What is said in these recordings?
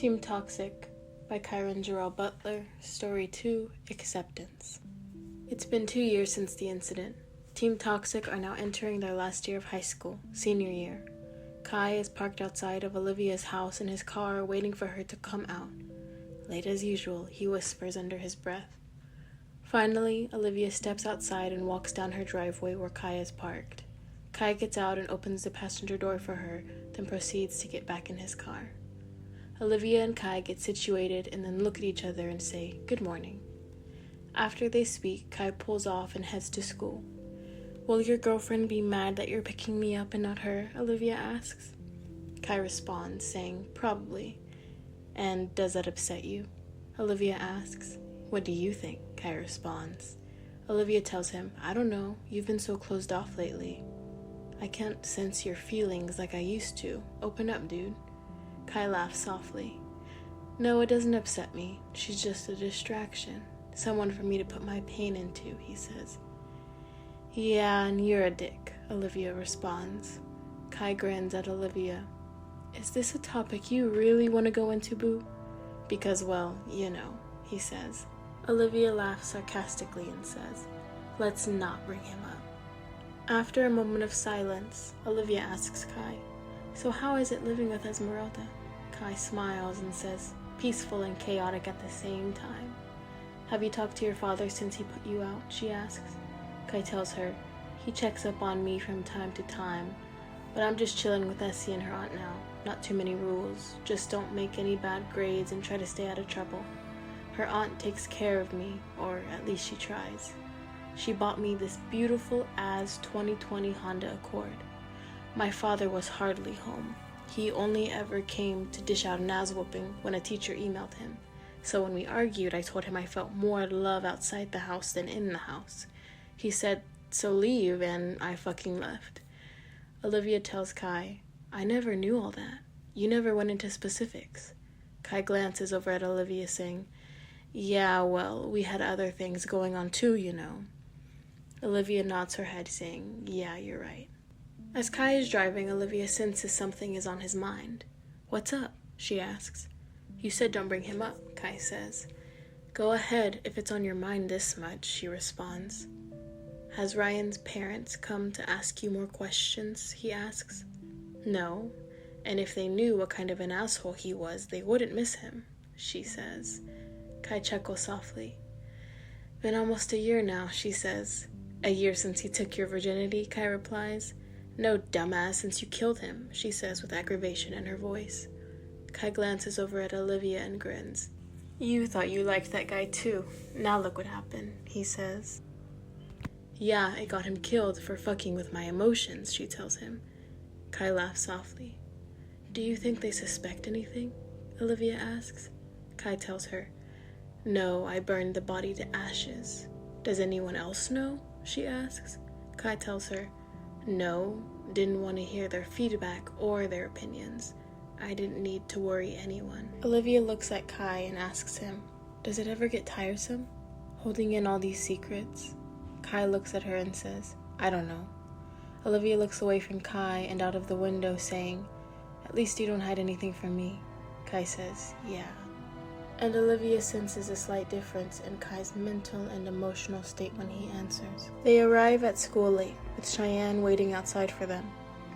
Team Toxic by Kyron Jarrell Butler, Story 2, Acceptance. It's been 2 years since the incident. Team Toxic are now entering their last year of high school, senior year. Kai is parked outside of Olivia's house in his car, waiting for her to come out. Late as usual, he whispers under his breath. Finally, Olivia steps outside and walks down her driveway where Kai is parked. Kai gets out and opens the passenger door for her, then proceeds to get back in his car. Olivia and Kai get situated and then look at each other and say, "Good morning." After they speak, Kai pulls off and heads to school. "Will your girlfriend be mad that you're picking me up and not her?" Olivia asks. Kai responds, saying, "Probably." "And does that upset you?" Olivia asks. "What do you think?" Kai responds. Olivia tells him, "I don't know, you've been so closed off lately." "I can't sense your feelings like I used to. Open up, dude." Kai laughs softly. "No, it doesn't upset me. She's just a distraction. Someone for me to put my pain into," he says. "Yeah, and you're a dick," Olivia responds. Kai grins at Olivia. "Is this a topic you really want to go into, boo?" "Because, well, you know," he says. Olivia laughs sarcastically and says, "Let's not bring him up." After a moment of silence, Olivia asks Kai, "So how is it living with Esmeralda?" Kai smiles and says, "Peaceful and chaotic at the same time." "Have you talked to your father since he put you out?" she asks. Kai tells her, "He checks up on me from time to time, but I'm just chilling with Essie and her aunt now. Not too many rules, just don't make any bad grades and try to stay out of trouble. Her aunt takes care of me, or at least she tries. She bought me this beautiful as 2020 Honda Accord. My father was hardly home. He only ever came to dish out an ass whooping when a teacher emailed him. So when we argued, I told him I felt more love outside the house than in the house. He said, so leave, and I fucking left." Olivia tells Kai, "I never knew all that. You never went into specifics." Kai glances over at Olivia saying, "Yeah, well, we had other things going on too, you know." Olivia nods her head saying, "Yeah, you're right." As Kai is driving, Olivia senses something is on his mind. "What's up?" she asks. "You said don't bring him up," Kai says. "Go ahead if it's on your mind this much," she responds. "Has Ryan's parents come to ask you more questions?" he asks. "No, and if they knew what kind of an asshole he was, they wouldn't miss him," she says. Kai chuckles softly. "Been almost a year now," she says. "A year since he took your virginity," Kai replies. "No, dumbass, since you killed him," she says with aggravation in her voice. Kai glances over at Olivia and grins. "You thought you liked that guy too. Now look what happened," he says. "Yeah, it got him killed for fucking with my emotions," she tells him. Kai laughs softly. "Do you think they suspect anything?" Olivia asks. Kai tells her, "No, I burned the body to ashes." "Does anyone else know?" she asks. Kai tells her, "No, didn't want to hear their feedback or their opinions. I didn't need to worry anyone." Olivia looks at Kai and asks him, "Does it ever get tiresome, holding in all these secrets?" Kai looks at her and says, "I don't know." Olivia looks away from Kai and out of the window saying, "At least you don't hide anything from me." Kai says, "Yeah." And Olivia senses a slight difference in Kai's mental and emotional state when he answers. They arrive at school late, with Cheyenne waiting outside for them.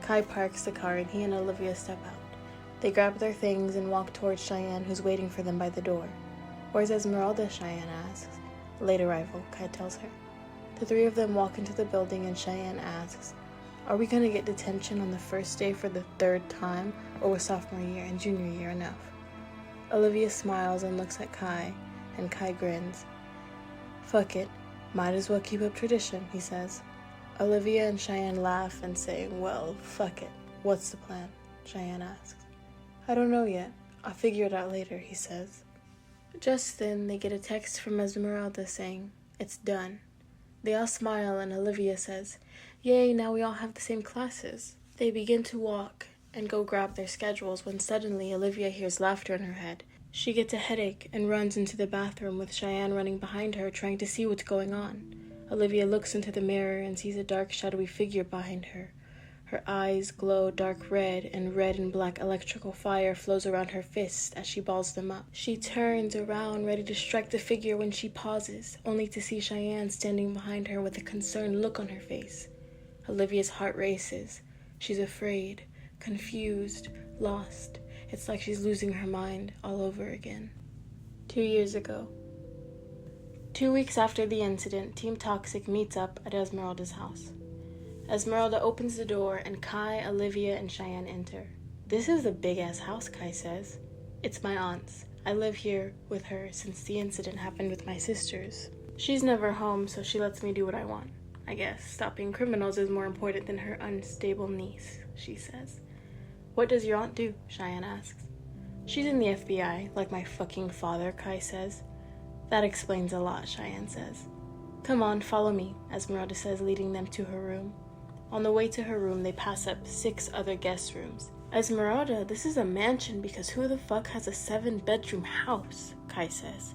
Kai parks the car and he and Olivia step out. They grab their things and walk towards Cheyenne, who's waiting for them by the door. "Where's Esmeralda?" Cheyenne asks. "Late arrival," Kai tells her. The three of them walk into the building and Cheyenne asks, "Are we going to get detention on the first day for the third time, or was sophomore year and junior year enough?" Olivia smiles and looks at Kai, and Kai grins. "Fuck it, might as well keep up tradition," he says. Olivia and Cheyenne laugh and say, "Well, fuck it. What's the plan?" Cheyenne asks. "I don't know yet. I'll figure it out later," he says. Just then, they get a text from Esmeralda saying, "It's done." They all smile and Olivia says, "Yay, now we all have the same classes." They begin to walk and go grab their schedules when suddenly Olivia hears laughter in her head. She gets a headache and runs into the bathroom with Cheyenne running behind her trying to see what's going on. Olivia looks into the mirror and sees a dark shadowy figure behind her. Her eyes glow dark red, and red and black electrical fire flows around her fists as she balls them up. She turns around, ready to strike the figure when she pauses, only to see Cheyenne standing behind her with a concerned look on her face. Olivia's heart races. She's afraid, confused, lost. It's like she's losing her mind all over again. 2 years ago. 2 weeks after the incident, Team Toxic meets up at Esmeralda's house. Esmeralda opens the door, and Kai, Olivia, and Cheyenne enter. "This is a big-ass house," Kai says. "It's my aunt's. I live here with her since the incident happened with my sisters. She's never home, so she lets me do what I want. I guess stopping criminals is more important than her unstable niece," she says. "What does your aunt do?" Cheyenne asks. "She's in the FBI, like my fucking father," Kai says. "That explains a lot," Cheyenne says. "Come on, follow me," Esmeralda says, leading them to her room. On the way to her room, they pass up 6 other guest rooms. "Esmeralda, this is a mansion because who the fuck has a 7-bedroom house?" Kai says.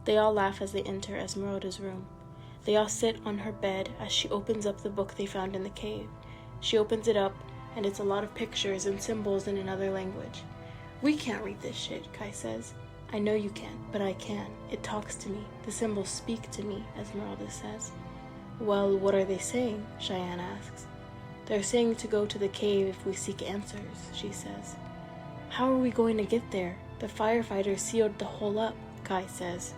They all laugh as they enter Esmeralda's room. They all sit on her bed as she opens up the book they found in the cave. She opens it up, and it's a lot of pictures and symbols in another language. "We can't read this shit," Kai says. "I know you can't, but I can. It talks to me. The symbols speak to me," Esmeralda says. "Well, what are they saying?" Cheyenne asks. "They're saying to go to the cave if we seek answers," she says. "How are we going to get there? The firefighters sealed the hole up," Kai says.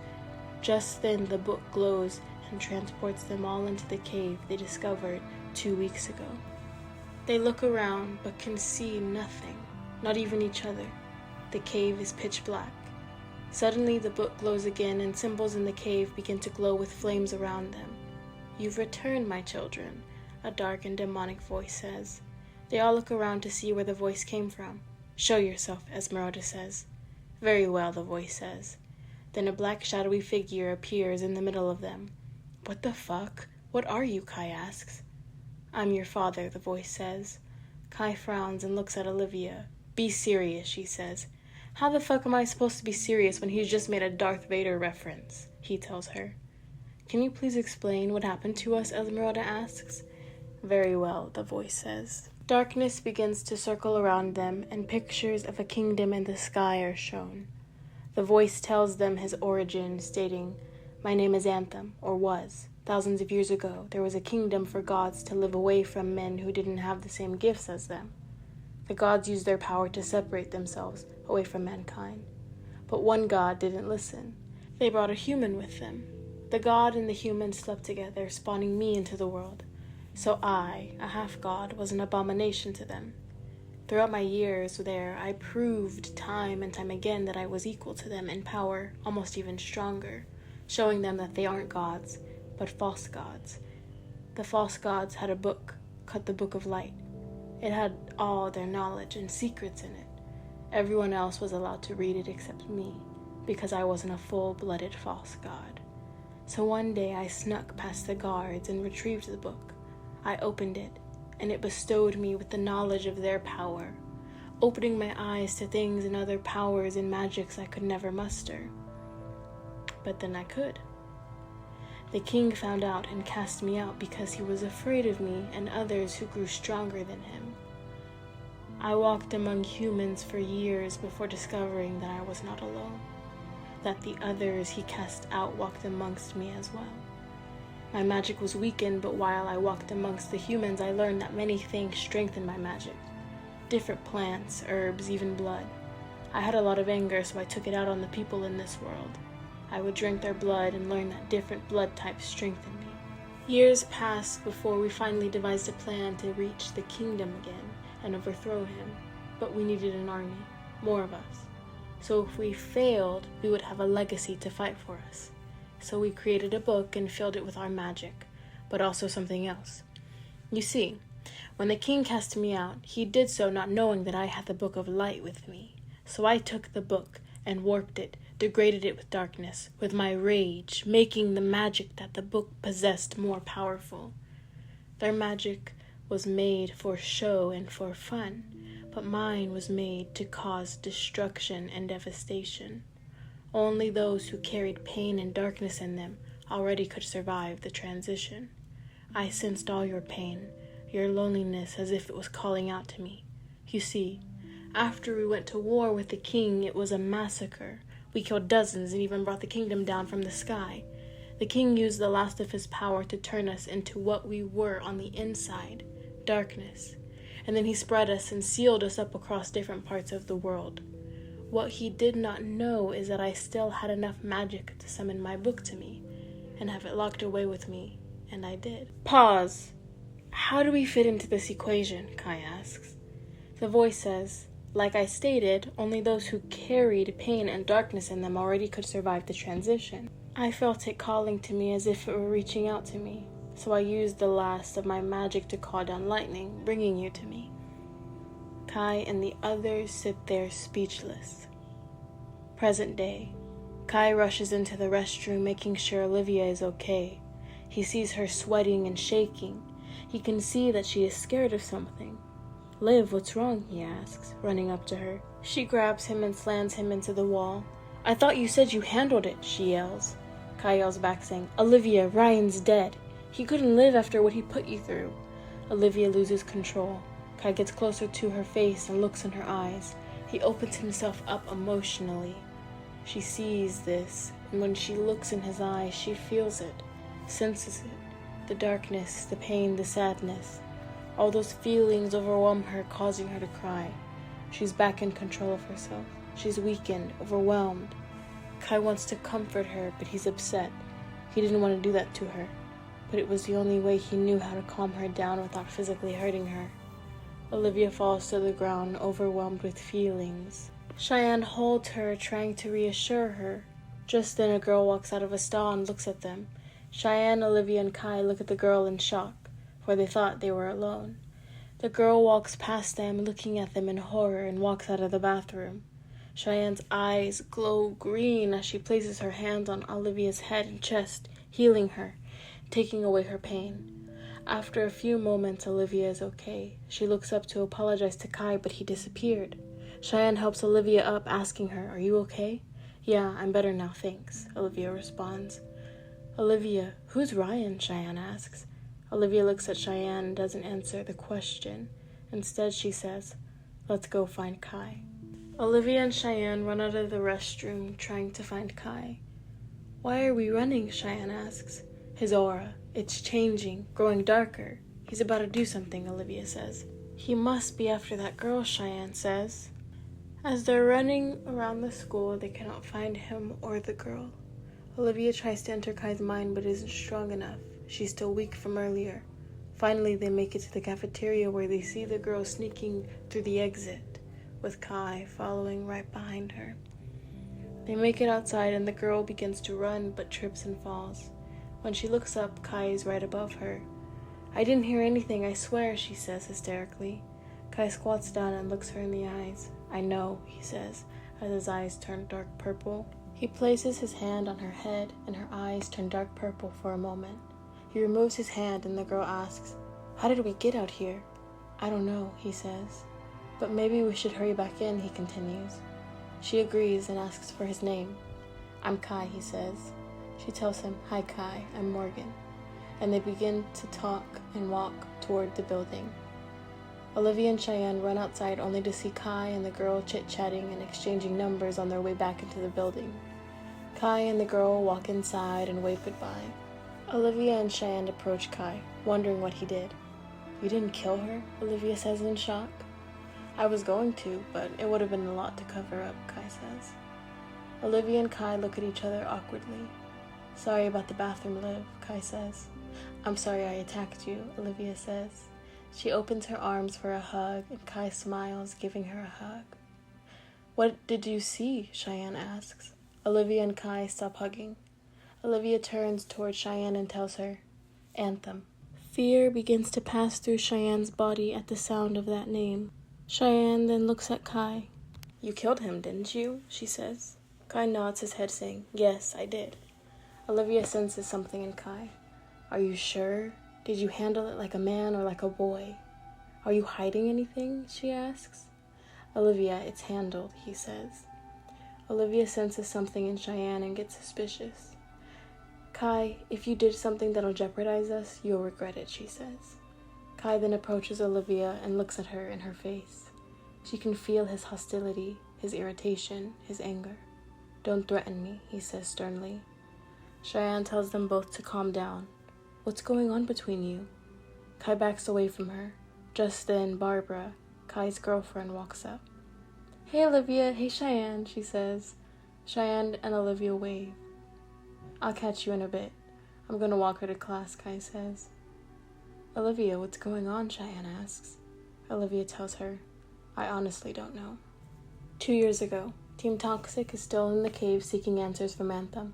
Just then the book glows and transports them all into the cave they discovered 2 weeks ago. They look around but can see nothing, not even each other. The cave is pitch black. Suddenly the book glows again, and symbols in the cave begin to glow with flames around them. "You've returned, my children," a dark and demonic voice says. They all look around to see where the voice came from. "Show yourself," Esmeralda says. "Very well," the voice says. Then a black shadowy figure appears in the middle of them. "What the fuck? What are you?" Kai asks. "I'm your father," the voice says. Kai frowns and looks at Olivia. "Be serious," she says. "How the fuck am I supposed to be serious when he's just made a Darth Vader reference?" he tells her. "Can you please explain what happened to us?" Esmeralda asks. "Very well," the voice says. Darkness begins to circle around them, and pictures of a kingdom in the sky are shown. The voice tells them his origin, stating, "My name is Anthem, or was. Thousands of years ago, there was a kingdom for gods to live away from men who didn't have the same gifts as them. The gods used their power to separate themselves away from mankind. But one god didn't listen. They brought a human with them. The god and the human slept together, spawning me into the world. So I, a half-god, was an abomination to them. Throughout my years there, I proved time and time again that I was equal to them in power, almost even stronger, showing them that they aren't gods, but false gods. The false gods had a book, called the Book of Light. It had all their knowledge and secrets in it. Everyone else was allowed to read it except me, because I wasn't a full-blooded false god. So one day I snuck past the guards and retrieved the book. I opened it, and it bestowed me with the knowledge of their power, opening my eyes to things and other powers and magics I could never muster. But then I could. The king found out and cast me out because he was afraid of me and others who grew stronger than him. I walked among humans for years before discovering that I was not alone, that the others he cast out walked amongst me as well. My magic was weakened, but while I walked amongst the humans, I learned that many things strengthened my magic. Different plants, herbs, even blood. I had a lot of anger, so I took it out on the people in this world. I would drink their blood and learn that different blood types strengthened me. Years passed before we finally devised a plan to reach the kingdom again and overthrow him, but we needed an army, more of us. So if we failed, we would have a legacy to fight for us. So we created a book and filled it with our magic, but also something else. You see, when the king cast me out, he did so not knowing that I had the Book of Light with me. So I took the book and warped it, degraded it with darkness, with my rage, making the magic that the book possessed more powerful. Their magic was made for show and for fun, but mine was made to cause destruction and devastation. Only those who carried pain and darkness in them already could survive the transition. I sensed all your pain, your loneliness as if it was calling out to me. You see, after we went to war with the king, it was a massacre. We killed dozens and even brought the kingdom down from the sky. The king used the last of his power to turn us into what we were on the inside, darkness. And then he spread us and sealed us up across different parts of the world. What he did not know is that I still had enough magic to summon my book to me and have it locked away with me, and I did. Pause. How do we fit into this equation? Kai asks. The voice says, like I stated, only those who carried pain and darkness in them already could survive the transition. I felt it calling to me as if it were reaching out to me, so I used the last of my magic to call down lightning, bringing you to me. Kai and the others sit there speechless. Present day. Kai rushes into the restroom, making sure Olivia is okay. He sees her sweating and shaking. He can see that she is scared of something. Liv, what's wrong? He asks, running up to her. She grabs him and slams him into the wall. I thought you said you handled it, she yells. Kai yells back saying, Olivia, Ryan's dead. He couldn't live after what he put you through. Olivia loses control. Kai gets closer to her face and looks in her eyes. He opens himself up emotionally. She sees this, and when she looks in his eyes, she feels it, senses it. The darkness, the pain, the sadness. All those feelings overwhelm her, causing her to cry. She's back in control of herself. She's weakened, overwhelmed. Kai wants to comfort her, but he's upset. He didn't want to do that to her, but it was the only way he knew how to calm her down without physically hurting her. Olivia falls to the ground, overwhelmed with feelings. Cheyenne holds her, trying to reassure her. Just then a girl walks out of a stall and looks at them. Cheyenne, Olivia, and Kai look at the girl in shock, for they thought they were alone. The girl walks past them, looking at them in horror, and walks out of the bathroom. Cheyenne's eyes glow green as she places her hands on Olivia's head and chest, healing her, taking away her pain. After a few moments, Olivia is okay. She looks up to apologize to Kai, but he disappeared. Cheyenne helps Olivia up, asking her, Are you okay? Yeah, I'm better now, thanks, Olivia responds. Olivia, who's Ryan? Cheyenne asks. Olivia looks at Cheyenne and doesn't answer the question. Instead, she says, Let's go find Kai. Olivia and Cheyenne run out of the restroom, trying to find Kai. Why are we running? Cheyenne asks. His aura. It's changing, growing darker. He's about to do something, Olivia says. He must be after that girl, Cheyenne says. As they're running around the school, they cannot find him or the girl. Olivia tries to enter Kai's mind but isn't strong enough. She's still weak from earlier. Finally, they make it to the cafeteria where they see the girl sneaking through the exit, with Kai following right behind her. They make it outside and the girl begins to run but trips and falls. When she looks up, Kai is right above her. I didn't hear anything, I swear, she says hysterically. Kai squats down and looks her in the eyes. I know, he says, as his eyes turn dark purple. He places his hand on her head and her eyes turn dark purple for a moment. He removes his hand and the girl asks, How did we get out here? I don't know, he says. But maybe we should hurry back in, he continues. She agrees and asks for his name. I'm Kai, he says. She tells him, Hi Kai, I'm Morgan. And they begin to talk and walk toward the building. Olivia and Cheyenne run outside only to see Kai and the girl chit-chatting and exchanging numbers on their way back into the building. Kai and the girl walk inside and wave goodbye. Olivia and Cheyenne approach Kai, wondering what he did. You didn't kill her? Olivia says in shock. I was going to, but it would have been a lot to cover up, Kai says. Olivia and Kai look at each other awkwardly. Sorry about the bathroom, Liv, Kai says. I'm sorry I attacked you, Olivia says. She opens her arms for a hug, and Kai smiles, giving her a hug. What did you see? Cheyenne asks. Olivia and Kai stop hugging. Olivia turns toward Cheyenne and tells her, Anthem. Fear begins to pass through Cheyenne's body at the sound of that name. Cheyenne then looks at Kai. You killed him, didn't you? She says. Kai nods his head, saying, Yes, I did. Olivia senses something in Kai. Are you sure? Did you handle it like a man or like a boy? Are you hiding anything? She asks. Olivia, it's handled, he says. Olivia senses something in Cheyenne and gets suspicious. Kai, if you did something that'll jeopardize us, you'll regret it, she says. Kai then approaches Olivia and looks at her in her face. She can feel his hostility, his irritation, his anger. "Don't threaten me," he says sternly. Cheyenne tells them both to calm down. "What's going on between you?" Kai backs away from her. Just then, Barbara, Kai's girlfriend, walks up. "Hey, Olivia. Hey, Cheyenne," she says. Cheyenne and Olivia wave. "I'll catch you in a bit. I'm gonna walk her to class," Kai says. "Olivia, what's going on?" Cheyenne asks. Olivia tells her, "I honestly don't know." 2 years ago, Team Toxic is still in the cave seeking answers from Anthem.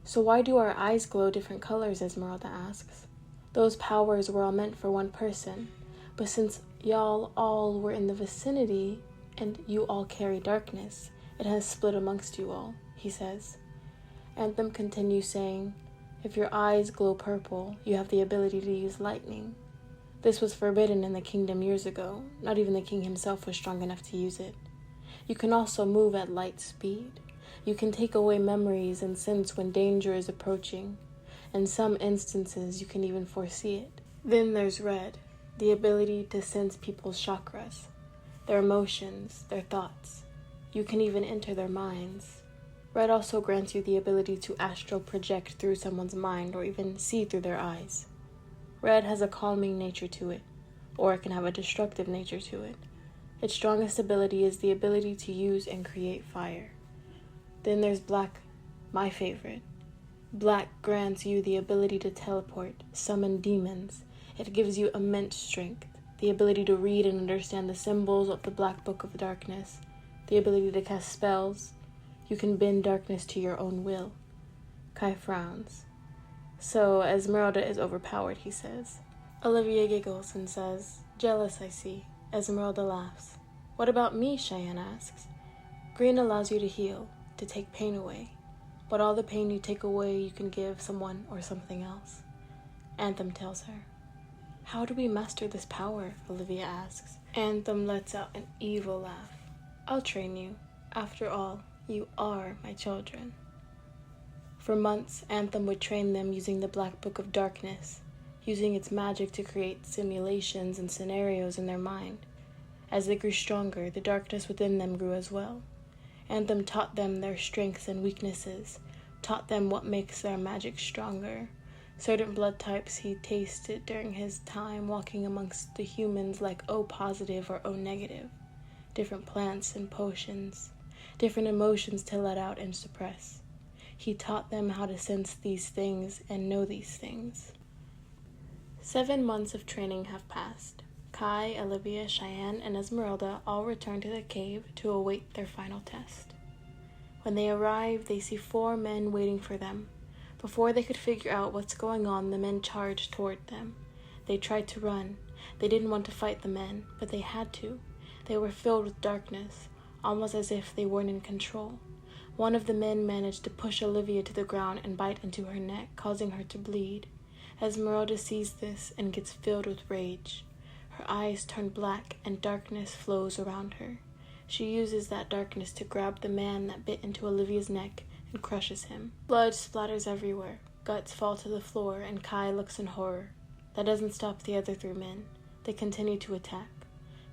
"So why do our eyes glow different colors?" Esmeralda asks. "Those powers were all meant for one person, but since y'all all were in the vicinity and you all carry darkness, it has split amongst you all," he says. Anthem continues saying, "If your eyes glow purple, you have the ability to use lightning. This was forbidden in the kingdom years ago. Not even the king himself was strong enough to use it. You can also move at light speed. You can take away memories and sense when danger is approaching. In some instances, you can even foresee it. Then there's red, the ability to sense people's chakras, their emotions, their thoughts. You can even enter their minds. Red also grants you the ability to astral project through someone's mind or even see through their eyes. Red has a calming nature to it, or it can have a destructive nature to it. Its strongest ability is the ability to use and create fire. Then there's black, my favorite. Black grants you the ability to teleport, summon demons. It gives you immense strength, the ability to read and understand the symbols of the Black Book of Darkness, the ability to cast spells. You can bend darkness to your own will." Kai frowns. "So Esmeralda is overpowered," he says. Olivia giggles and says, "Jealous, I see." Esmeralda laughs. "What about me?" Cheyenne asks. "Green allows you to heal, to take pain away. But all the pain you take away, you can give someone or something else." Anthem tells her. "How do we master this power?" Olivia asks. Anthem lets out an evil laugh. "I'll train you. After all, you are my children." For months, Anthem would train them using the Black Book of Darkness, using its magic to create simulations and scenarios in their mind. As they grew stronger, the darkness within them grew as well. Anthem taught them their strengths and weaknesses, taught them what makes their magic stronger. Certain blood types he tasted during his time walking amongst the humans, like O positive or O negative. Different plants and potions, different emotions to let out and suppress. He taught them how to sense these things and know these things. 7 months of training have passed. Kai, Olivia, Cheyenne, and Esmeralda all return to the cave to await their final test. When they arrive, they see 4 men waiting for them. Before they could figure out what's going on, the men charged toward them. They tried to run. They didn't want to fight the men, but they had to. They were filled with darkness, almost as if they weren't in control. One of the men managed to push Olivia to the ground and bite into her neck, causing her to bleed. Esmeralda sees this and gets filled with rage. Her eyes turn black and darkness flows around her. She uses that darkness to grab the man that bit into Olivia's neck and crushes him. Blood splatters everywhere. Guts fall to the floor and Kai looks in horror. That doesn't stop the other 3 men. They continue to attack.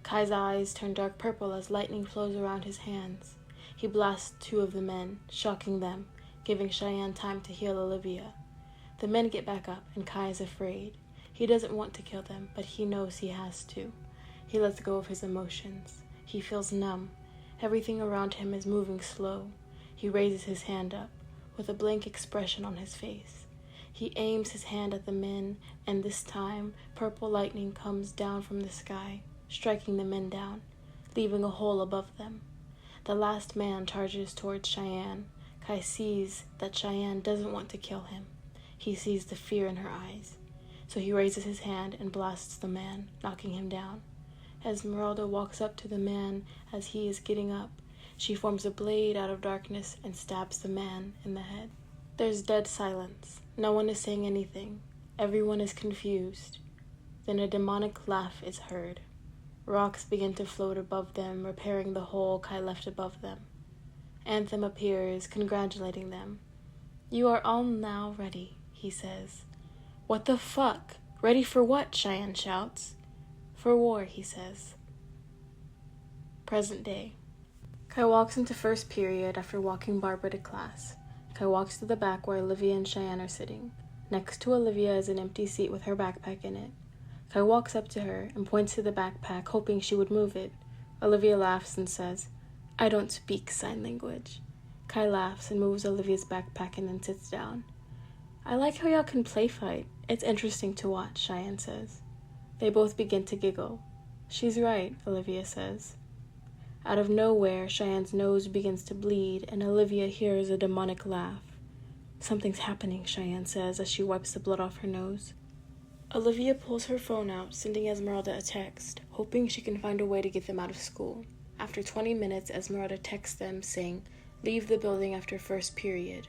Kai's eyes turn dark purple as lightning flows around his hands. He blasts 2 of the men, shocking them, giving Cheyenne time to heal Olivia. The men get back up and Kai is afraid. He doesn't want to kill them, but he knows he has to. He lets go of his emotions. He feels numb. Everything around him is moving slow. He raises his hand up, with a blank expression on his face. He aims his hand at the men, and this time, purple lightning comes down from the sky, striking the men down, leaving a hole above them. The last man charges towards Cheyenne. Kai sees that Cheyenne doesn't want to kill him. He sees the fear in her eyes. So he raises his hand and blasts the man, knocking him down. Esmeralda walks up to the man as he is getting up. She forms a blade out of darkness and stabs the man in the head. There's dead silence. No one is saying anything. Everyone is confused. Then a demonic laugh is heard. Rocks begin to float above them, repairing the hole Kai left above them. Anthem appears, congratulating them. "You are all now ready," he says. "What the fuck?" Ready for what? Cheyenne shouts. For war, he says. Present day. Kai walks into first period after walking Barbara to class. Kai walks to the back where Olivia and Cheyenne are sitting. Next to Olivia is an empty seat with her backpack in it. Kai walks up to her and points to the backpack, hoping she would move it. Olivia laughs and says, "I don't speak sign language." Kai laughs and moves Olivia's backpack and then sits down. "I like how y'all can play fight. It's interesting to watch," Cheyenne says. They both begin to giggle. "She's right," Olivia says. Out of nowhere, Cheyenne's nose begins to bleed, and Olivia hears a demonic laugh. "Something's happening," Cheyenne says as she wipes the blood off her nose. Olivia pulls her phone out, sending Esmeralda a text, hoping she can find a way to get them out of school. After 20 minutes, Esmeralda texts them saying, "Leave the building after first period."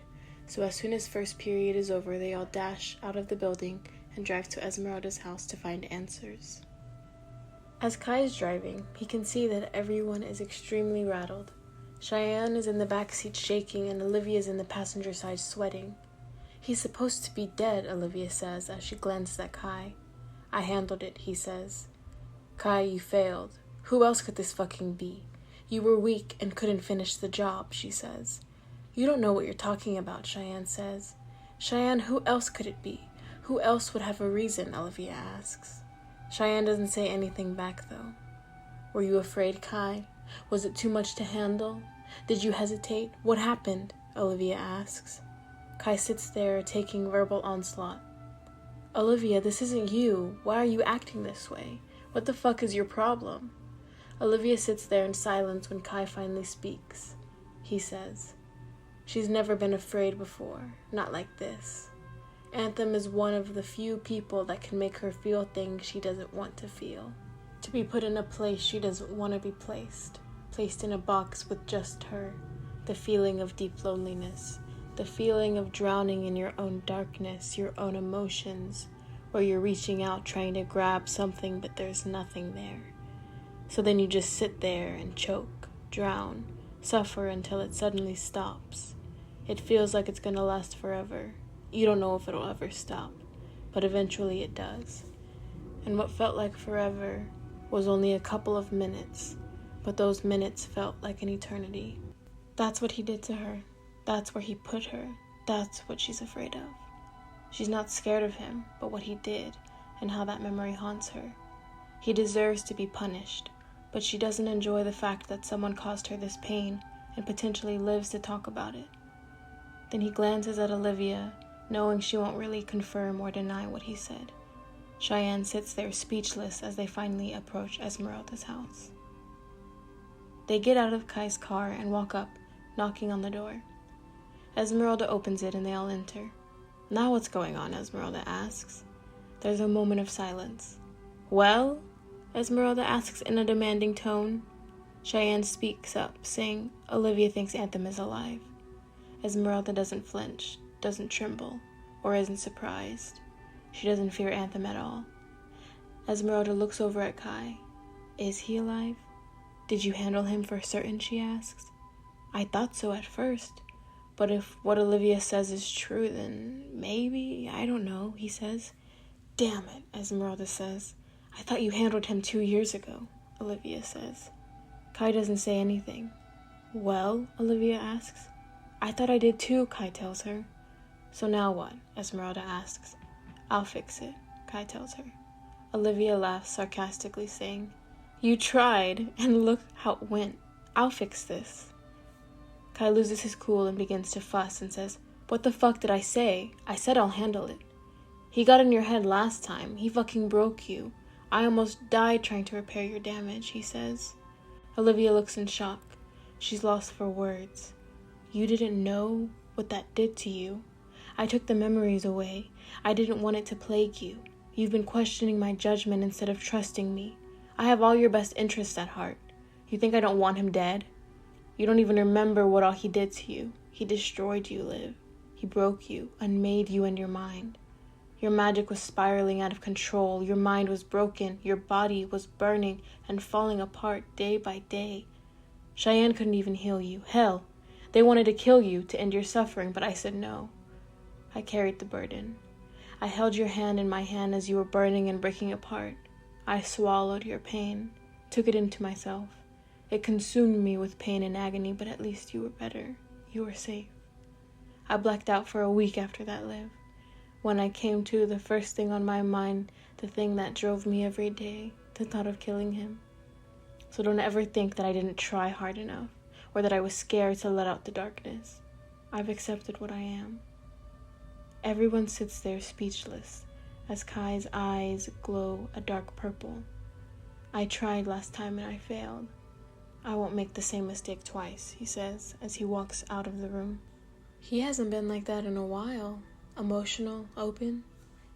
So as soon as first period is over, they all dash out of the building and drive to Esmeralda's house to find answers. As Kai is driving, he can see that everyone is extremely rattled. Cheyenne is in the backseat shaking and Olivia is in the passenger side sweating. "He's supposed to be dead," Olivia says as she glances at Kai. "I handled it," he says. "Kai, you failed. Who else could this fucking be? You were weak and couldn't finish the job," she says. "You don't know what you're talking about," Cheyenne says. "Cheyenne, who else could it be? Who else would have a reason?" Olivia asks. Cheyenne doesn't say anything back, though. "Were you afraid, Kai? Was it too much to handle? Did you hesitate? What happened?" Olivia asks. Kai sits there, taking verbal onslaught. "Olivia, this isn't you. Why are you acting this way? What the fuck is your problem?" Olivia sits there in silence when Kai finally speaks. He says, "She's never been afraid before, not like this. Anthem is one of the few people that can make her feel things she doesn't want to feel. To be put in a place she doesn't want to be placed in a box with just her. The feeling of deep loneliness, the feeling of drowning in your own darkness, your own emotions, where you're reaching out trying to grab something but there's nothing there. So then you just sit there and choke, drown, suffer until it suddenly stops. It feels like it's gonna last forever. You don't know if it'll ever stop, but eventually it does. And what felt like forever was only a couple of minutes, but those minutes felt like an eternity. That's what he did to her. That's where he put her. That's what she's afraid of. She's not scared of him, but what he did and how that memory haunts her. He deserves to be punished, but she doesn't enjoy the fact that someone caused her this pain and potentially lives to talk about it." Then he glances at Olivia, knowing she won't really confirm or deny what he said. Cheyenne sits there speechless as they finally approach Esmeralda's house. They get out of Kai's car and walk up, knocking on the door. Esmeralda opens it and they all enter. "Now what's going on?" Esmeralda asks. There's a moment of silence. "Well?" Esmeralda asks in a demanding tone. Cheyenne speaks up, saying, "Olivia thinks Anthem is alive." Esmeralda doesn't flinch, doesn't tremble, or isn't surprised. She doesn't fear Anthem at all. Esmeralda looks over at Kai. "Is he alive? Did you handle him for certain?" she asks. "I thought so at first, but if what Olivia says is true, then maybe, I don't know," he says. "Damn it," Esmeralda says. "I thought you handled him 2 years ago," Olivia says. Kai doesn't say anything. "Well?" Olivia asks. "I thought I did too," Kai tells her. "So now what?" Esmeralda asks. "I'll fix it," Kai tells her. Olivia laughs sarcastically, saying, "You tried, and look how it went. I'll fix this." Kai loses his cool and begins to fuss and says, "What the fuck did I say? I said I'll handle it. He got in your head last time. He fucking broke you. I almost died trying to repair your damage," he says. Olivia looks in shock. She's lost for words. "You didn't know what that did to you. I took the memories away. I didn't want it to plague you. You've been questioning my judgment instead of trusting me. I have all your best interests at heart. You think I don't want him dead? You don't even remember what all he did to you. He destroyed you, Liv. He broke you, unmade you and your mind. Your magic was spiraling out of control. Your mind was broken. Your body was burning and falling apart day by day. Cheyenne couldn't even heal you. Hell, they wanted to kill you to end your suffering, but I said no. I carried the burden. I held your hand in my hand as you were burning and breaking apart. I swallowed your pain, took it into myself. It consumed me with pain and agony, but at least you were better. You were safe. I blacked out for a week after that live. When I came to, the first thing on my mind, the thing that drove me every day, the thought of killing him. So don't ever think that I didn't try hard enough, or that I was scared to let out the darkness. I've accepted what I am. Everyone sits there speechless, as Kai's eyes glow a dark purple. I tried last time and I failed. I won't make the same mistake twice, he says, as he walks out of the room. He hasn't been like that in a while. Emotional, open.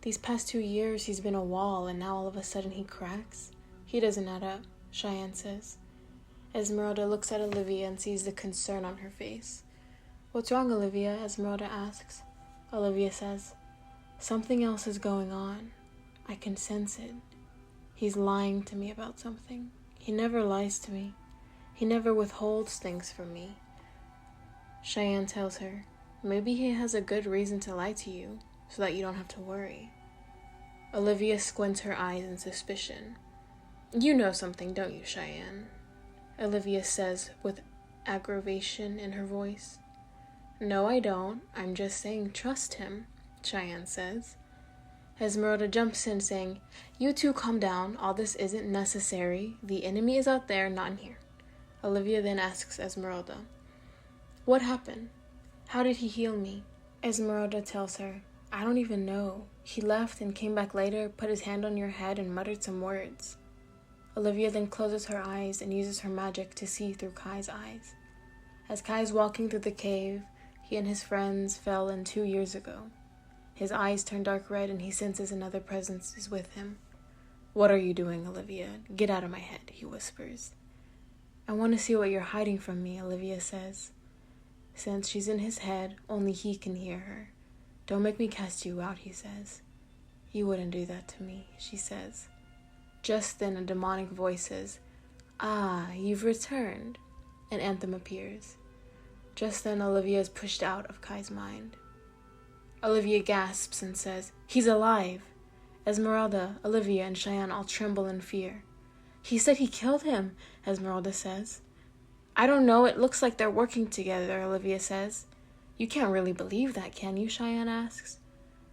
These past 2 years he's been a wall, and now all of a sudden he cracks. He doesn't add up, Cheyenne says. Esmeralda looks at Olivia and sees the concern on her face. What's wrong, Olivia? Esmeralda asks. Olivia says, something else is going on. I can sense it. He's lying to me about something. He never lies to me. He never withholds things from me. Cheyenne tells her, maybe he has a good reason to lie to you, so that you don't have to worry. Olivia squints her eyes in suspicion. You know something, don't you, Cheyenne? Olivia says with aggravation in her voice. No, I don't. I'm just saying trust him, Cheyenne says. Esmeralda jumps in saying, you two calm down. All this isn't necessary. The enemy is out there, not in here. Olivia then asks Esmeralda, what happened? How did he heal me? Esmeralda tells her, I don't even know. He left and came back later, put his hand on your head and muttered some words. Olivia then closes her eyes and uses her magic to see through Kai's eyes. As Kai is walking through the cave, he and his friends fell in 2 years ago. His eyes turn dark red and he senses another presence is with him. What are you doing, Olivia? Get out of my head, he whispers. I want to see what you're hiding from me, Olivia says. Since she's in his head, only he can hear her. Don't make me cast you out, he says. You wouldn't do that to me, she says. Just then a demonic voice says, Ah, you've returned. An anthem appears. Just then Olivia is pushed out of Kai's mind. Olivia gasps and says, he's alive. Esmeralda, Olivia, and Cheyenne all tremble in fear. He said he killed him, Esmeralda says. I don't know, it looks like they're working together, Olivia says. You can't really believe that, can you? Cheyenne asks.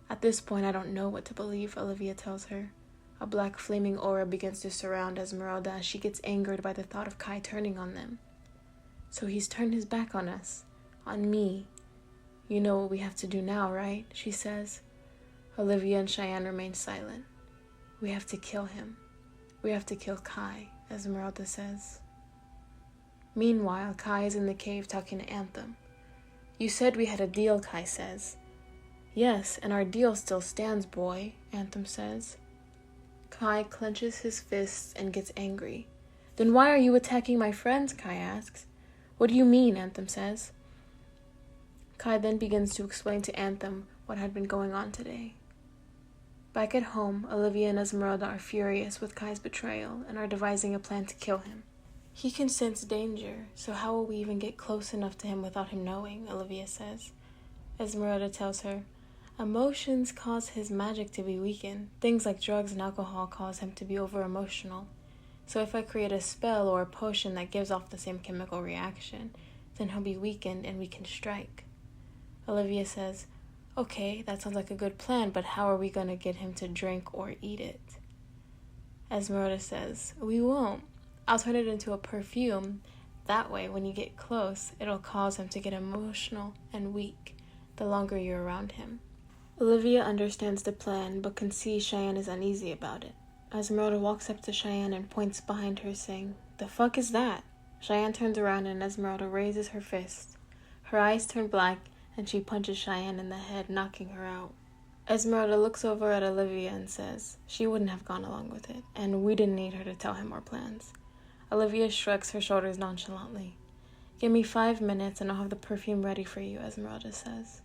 At this point, I don't know what to believe, Olivia tells her. A black flaming aura begins to surround Esmeralda as she gets angered by the thought of Kai turning on them. So he's turned his back on us, on me. You know what we have to do now, right? She says. Olivia and Cheyenne remain silent. We have to kill him. We have to kill Kai, Esmeralda says. Meanwhile, Kai is in the cave talking to Anthem. You said we had a deal, Kai says. Yes, and our deal still stands, boy, Anthem says. Kai clenches his fists and gets angry. Then why are you attacking my friends, Kai asks. What do you mean, Anthem says. Kai then begins to explain to Anthem what had been going on today. Back at home, Olivia and Esmeralda are furious with Kai's betrayal and are devising a plan to kill him. He can sense danger, so how will we even get close enough to him without him knowing, Olivia says. Esmeralda tells her, emotions cause his magic to be weakened. Things like drugs and alcohol cause him to be over-emotional. So if I create a spell or a potion that gives off the same chemical reaction, then he'll be weakened and we can strike. Olivia says, okay, that sounds like a good plan, but how are we going to get him to drink or eat it? Esmeralda says, we won't. I'll turn it into a perfume. That way, when you get close, it'll cause him to get emotional and weak the longer you're around him. Olivia understands the plan, but can see Cheyenne is uneasy about it. Esmeralda walks up to Cheyenne and points behind her, saying, the fuck is that? Cheyenne turns around and Esmeralda raises her fist. Her eyes turn black, and she punches Cheyenne in the head, knocking her out. Esmeralda looks over at Olivia and says she wouldn't have gone along with it, and we didn't need her to tell him our plans. Olivia shrugs her shoulders nonchalantly. Give me 5 minutes and I'll have the perfume ready for you, Esmeralda says.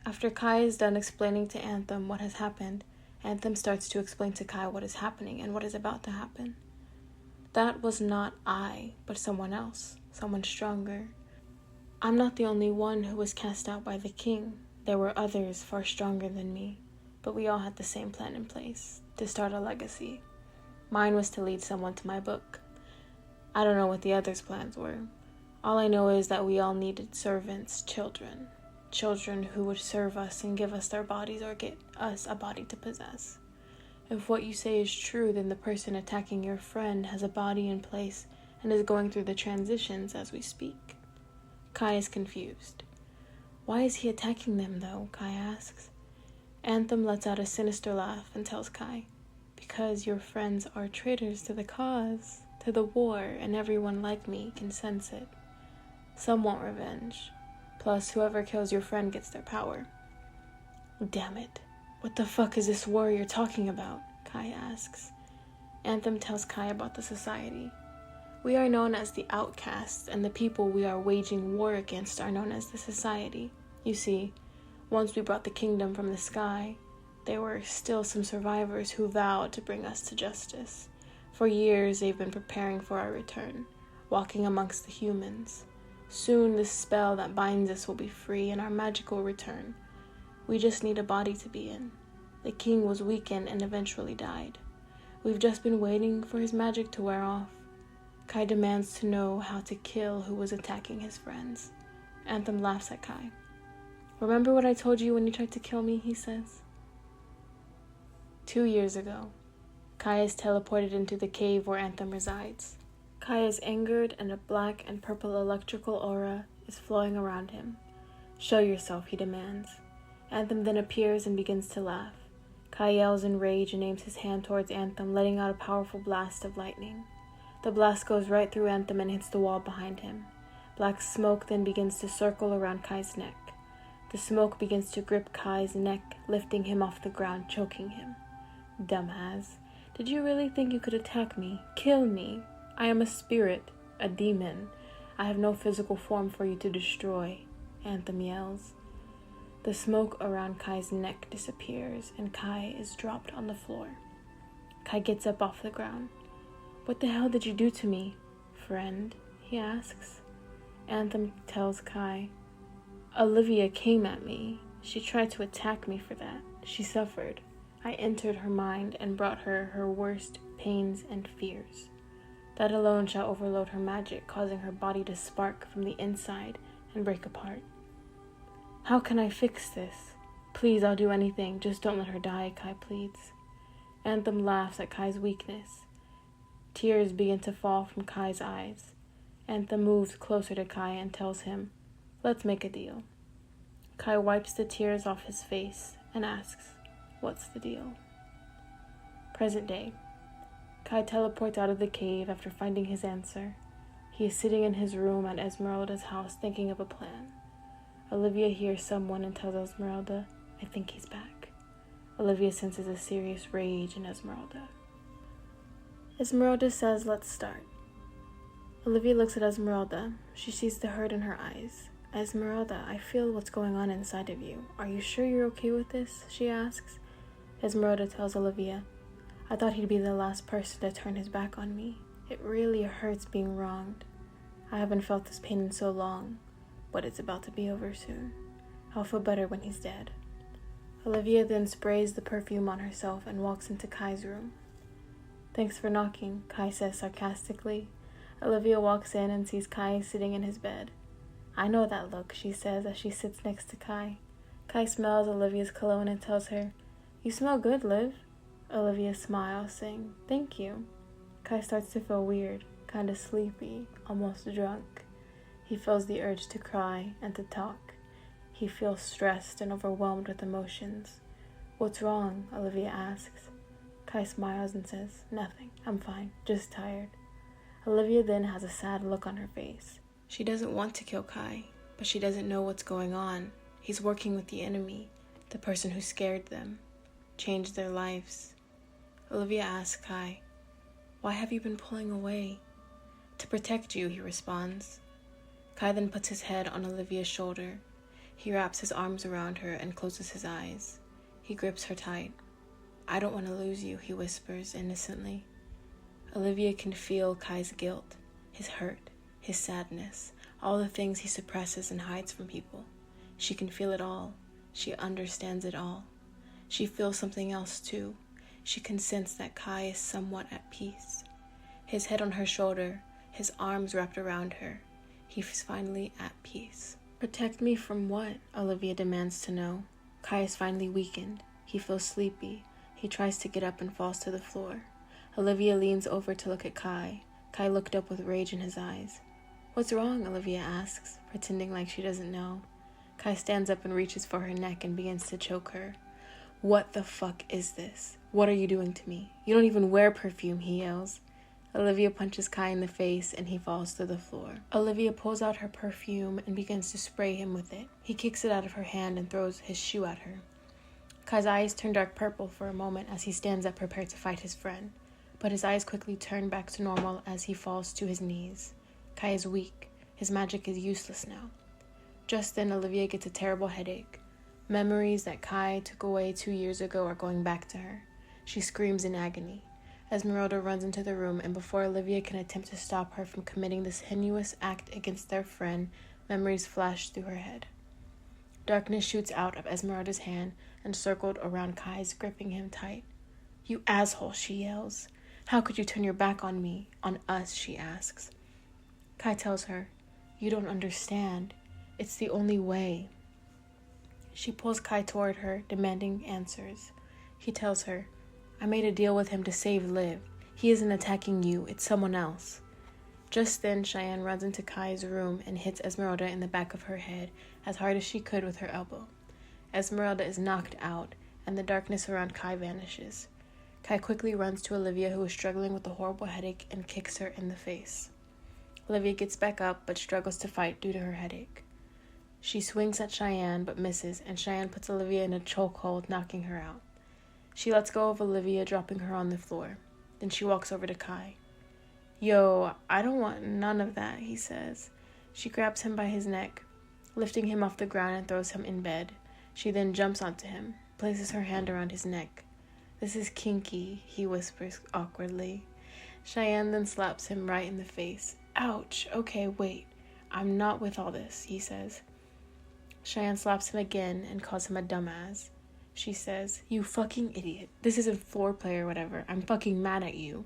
After Kai is done explaining to Anthem what has happened, Anthem starts to explain to Kai what is happening and what is about to happen. That was not I, but someone else, someone stronger. I'm not the only one who was cast out by the king. There were others far stronger than me. but we all had the same plan in place, to start a legacy. Mine was to lead someone to my book. I don't know what the others' plans were. All I know is that we all needed servants, children who would serve us and give us their bodies or get us a body to possess. If what you say is true, then the person attacking your friend has a body in place and is going through the transitions as we speak. Kai is confused. Why is he attacking them, though? Kai asks. Anthem lets out a sinister laugh and tells Kai, because your friends are traitors to the cause, to the war, and everyone like me can sense it. Some want revenge. Plus, whoever kills your friend gets their power. Damn it. What the fuck is this war you're talking about? Kai asks. Anthem tells Kai about the society. We are known as the outcasts, and the people we are waging war against are known as the society. You see, once we brought the kingdom from the sky, there were still some survivors who vowed to bring us to justice. For years they've been preparing for our return, walking amongst the humans. Soon this spell that binds us will be free and our magic will return. We just need a body to be in. The king was weakened and eventually died. We've just been waiting for his magic to wear off. Kai demands to know how to kill who was attacking his friends. Anthem laughs at Kai. Remember what I told you when you tried to kill me, he says. 2 years ago, Kai is teleported into the cave where Anthem resides. Kai is angered and a black and purple electrical aura is flowing around him. Show yourself, he demands. Anthem then appears and begins to laugh. Kai yells in rage and aims his hand towards Anthem, letting out a powerful blast of lightning. The blast goes right through Anthem and hits the wall behind him. Black smoke then begins to circle around Kai's neck. The smoke begins to grip Kai's neck, lifting him off the ground, choking him. Dumbass, did you really think you could attack me, kill me? I am a spirit, a demon. I have no physical form for you to destroy, Anthem yells. The smoke around Kai's neck disappears and Kai is dropped on the floor. Kai gets up off the ground. What the hell did you do to me, friend? He asks. Anthem tells Kai, Olivia came at me. She tried to attack me for that. She suffered. I entered her mind and brought her worst pains and fears. That alone shall overload her magic, causing her body to spark from the inside and break apart. How can I fix this? Please, I'll do anything. Just don't let her die, Kai pleads. Anthem laughs at Kai's weakness. Tears begin to fall from Kai's eyes. Anthem moves closer to Kai and tells him, let's make a deal. Kai wipes the tears off his face and asks, what's the deal? Present day. Kai teleports out of the cave after finding his answer. He is sitting in his room at Esmeralda's house thinking of a plan. Olivia hears someone and tells Esmeralda, I think he's back. Olivia senses a serious rage in Esmeralda. Esmeralda says, let's start. Olivia looks at Esmeralda. She sees the hurt in her eyes. Esmeralda, I feel what's going on inside of you. Are you sure you're okay with this? She asks. Esmeralda tells Olivia, I thought he'd be the last person to turn his back on me. It really hurts being wronged. I haven't felt this pain in so long, but it's about to be over soon. I'll feel better when he's dead. Olivia then sprays the perfume on herself and walks into Kai's room. Thanks for knocking, Kai says sarcastically. Olivia walks in and sees Kai sitting in his bed. I know that look, she says as she sits next to Kai. Kai smells Olivia's cologne and tells her, You smell good, Liv. Olivia smiles, saying, Thank you. Kai starts to feel weird, kind of sleepy, almost drunk. He feels the urge to cry and to talk. He feels stressed and overwhelmed with emotions. What's wrong? Olivia asks. Kai smiles and says, Nothing, I'm fine, just tired. Olivia then has a sad look on her face. She doesn't want to kill Kai, but she doesn't know what's going on. He's working with the enemy, the person who scared them, changed their lives. Olivia asks Kai, Why have you been pulling away? To protect you, he responds. Kai then puts his head on Olivia's shoulder. He wraps his arms around her and closes his eyes. He grips her tight. I don't want to lose you, he whispers innocently. Olivia can feel Kai's guilt, his hurt, his sadness, all the things he suppresses and hides from people. She can feel it all. She understands it all. She feels something else too. She can sense that Kai is somewhat at peace. His head on her shoulder, his arms wrapped around her. He's finally at peace. Protect me from what? Olivia demands to know. Kai is finally weakened. He feels sleepy. He tries to get up and falls to the floor. Olivia leans over to look at Kai. Kai looked up with rage in his eyes. What's wrong? Olivia asks, pretending like she doesn't know. Kai stands up and reaches for her neck and begins to choke her. What the fuck is this? What are you doing to me? You don't even wear perfume, he yells. Olivia punches Kai in the face and he falls to the floor. Olivia pulls out her perfume and begins to spray him with it. He kicks it out of her hand and throws his shoe at her. Kai's eyes turn dark purple for a moment as he stands up prepared to fight his friend, but his eyes quickly turn back to normal as he falls to his knees. Kai is weak. His magic is useless now. Just then, Olivia gets a terrible headache. Memories that Kai took away 2 years ago are going back to her. She screams in agony. Esmeralda runs into the room, and before Olivia can attempt to stop her from committing this heinous act against their friend, memories flash through her head. Darkness shoots out of Esmeralda's hand and circled around Kai's, gripping him tight. You asshole, she yells. How could you turn your back on me, on us, she asks. Kai tells her, you don't understand. It's the only way. She pulls Kai toward her, demanding answers. He tells her, I made a deal with him to save Liv. He isn't attacking you, it's someone else. Just then, Cheyenne runs into Kai's room and hits Esmeralda in the back of her head as hard as she could with her elbow. Esmeralda is knocked out, and the darkness around Kai vanishes. Kai quickly runs to Olivia, who is struggling with a horrible headache, and kicks her in the face. Olivia gets back up, but struggles to fight due to her headache. She swings at Cheyenne, but misses, and Cheyenne puts Olivia in a chokehold, knocking her out. She lets go of Olivia, dropping her on the floor. Then she walks over to Kai. Yo, I don't want none of that, he says. She grabs him by his neck, lifting him off the ground and throws him in bed. She then jumps onto him, places her hand around his neck. This is kinky, he whispers awkwardly. Cheyenne then slaps him right in the face. Ouch, okay, wait. I'm not with all this, he says. Cheyenne slaps him again and calls him a dumbass. She says, you fucking idiot. This isn't foreplay or whatever. I'm fucking mad at you.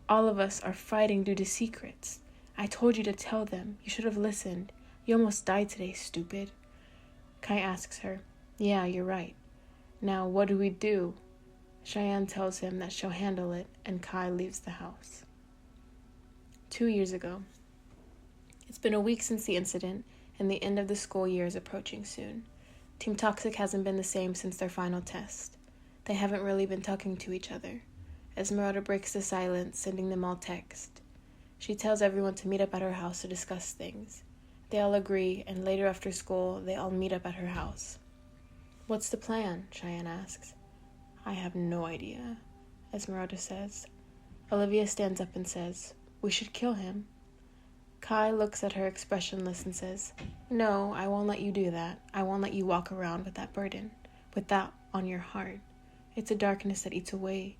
All of us are fighting due to secrets. I told you to tell them. You should have listened. You almost died today, stupid. Kai asks her, yeah, you're right. Now, what do we do? Cheyenne tells him that she'll handle it, and Kai leaves the house. 2 years ago. It's been a week since the incident, and the end of the school year is approaching soon. Team Toxic hasn't been the same since their final test. They haven't really been talking to each other. Esmeralda breaks the silence, sending them all text. She tells everyone to meet up at her house to discuss things. They all agree, and later after school, they all meet up at her house. What's the plan? Cheyenne asks. I have no idea, Esmeralda says. Olivia stands up and says, we should kill him. Kai looks at her expressionless and says, no, I won't let you do that. I won't let you walk around with that burden, with that on your heart. It's a darkness that eats away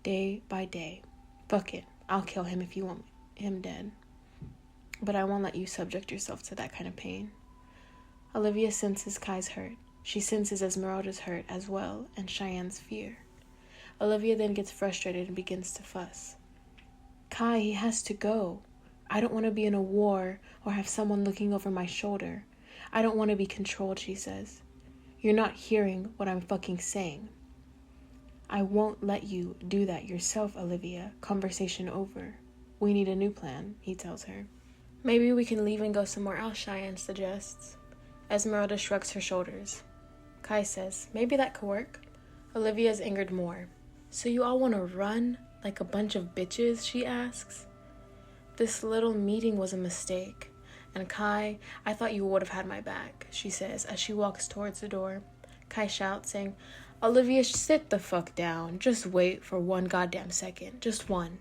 day by day. Fuck it. I'll kill him if you want him dead. But I won't let you subject yourself to that kind of pain. Olivia senses Kai's hurt. She senses Esmeralda's hurt as well, and Cheyenne's fear. Olivia then gets frustrated and begins to fuss. Kai, he has to go. I don't want to be in a war or have someone looking over my shoulder. I don't want to be controlled, she says. You're not hearing what I'm fucking saying. I won't let you do that yourself, Olivia. Conversation over. We need a new plan, he tells her. Maybe we can leave and go somewhere else, Cheyenne suggests. Esmeralda shrugs her shoulders. Kai says, maybe that could work. Olivia is angered more. So you all want to run like a bunch of bitches, she asks. This little meeting was a mistake. And Kai, I thought you would have had my back, she says as she walks towards the door. Kai shouts, saying, Olivia, sit the fuck down. Just wait for 1 goddamn second. Just one.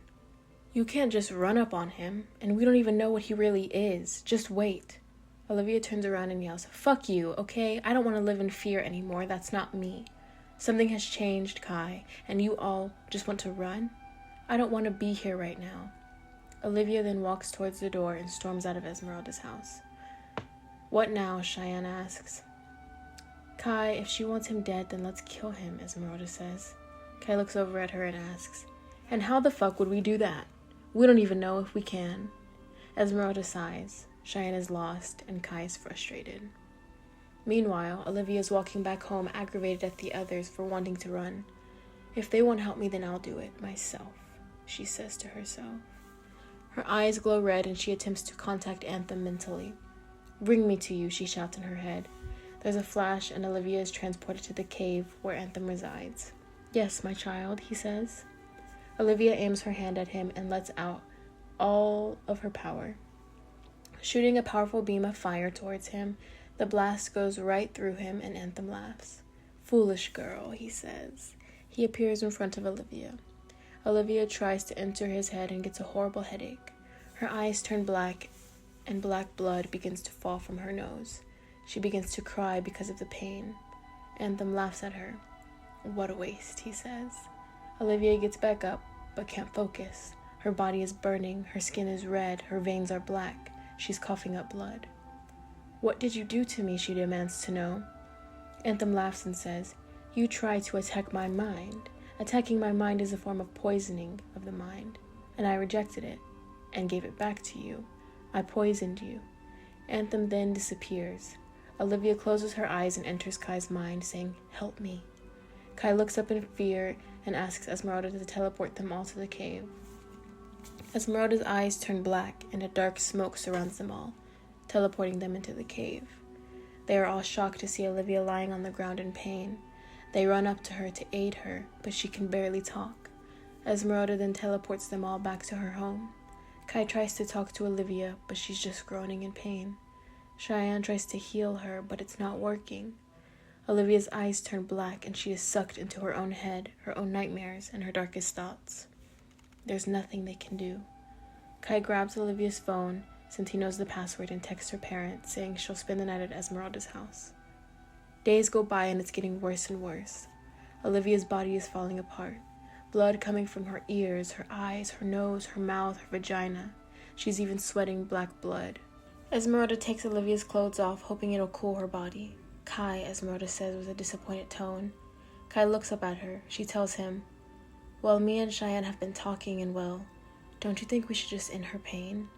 You can't just run up on him, and we don't even know what he really is. Just wait. Olivia turns around and yells, fuck you, okay? I don't want to live in fear anymore. That's not me. Something has changed, Kai, and you all just want to run? I don't want to be here right now. Olivia then walks towards the door and storms out of Esmeralda's house. What now? Cheyenne asks. Kai, if she wants him dead, then let's kill him, Esmeralda says. Kai looks over at her and asks, and how the fuck would we do that? We don't even know if we can. Esmeralda sighs. Cheyenne is lost, and Kai is frustrated. Meanwhile, Olivia is walking back home, aggravated at the others for wanting to run. If they won't help me, then I'll do it myself, she says to herself. Her eyes glow red, and she attempts to contact Anthem mentally. Bring me to you, she shouts in her head. There's a flash, and Olivia is transported to the cave where Anthem resides. Yes, my child, he says. Olivia aims her hand at him and lets out all of her power. Shooting a powerful beam of fire towards him, the blast goes right through him, and Anthem laughs. Foolish girl, he says. He appears in front of Olivia. Olivia tries to enter his head and gets a horrible headache. Her eyes turn black, and black blood begins to fall from her nose. She begins to cry because of the pain. Anthem laughs at her. What a waste, he says. Olivia gets back up, but can't focus. Her body is burning, her skin is red, her veins are black. She's coughing up blood. What did you do to me, she demands to know. Anthem laughs and says, you tried to attack my mind. Attacking my mind is a form of poisoning of the mind, and I rejected it and gave it back to you. I poisoned you. Anthem then disappears. Olivia closes her eyes and enters Kai's mind, saying, help me. Kai looks up in fear and asks Esmeralda to teleport them all to the cave. Esmeralda's eyes turn black, and a dark smoke surrounds them all, teleporting them into the cave. They are all shocked to see Olivia lying on the ground in pain. They run up to her to aid her, but she can barely talk. Esmeralda then teleports them all back to her home. Kai tries to talk to Olivia, but she's just groaning in pain. Cheyenne tries to heal her, but it's not working. Olivia's eyes turn black, and she is sucked into her own head, her own nightmares, and her darkest thoughts. There's nothing they can do. Kai grabs Olivia's phone, since he knows the password, and texts her parents, saying she'll spend the night at Esmeralda's house. Days go by, and it's getting worse and worse. Olivia's body is falling apart. Blood coming from her ears, her eyes, her nose, her mouth, her vagina. She's even sweating black blood. Esmeralda takes Olivia's clothes off, hoping it'll cool her body. Kai, Esmeralda says with a disappointed tone. Kai looks up at her. She tells him, well, me and Cheyenne have been talking, and well, don't you think we should just end her pain?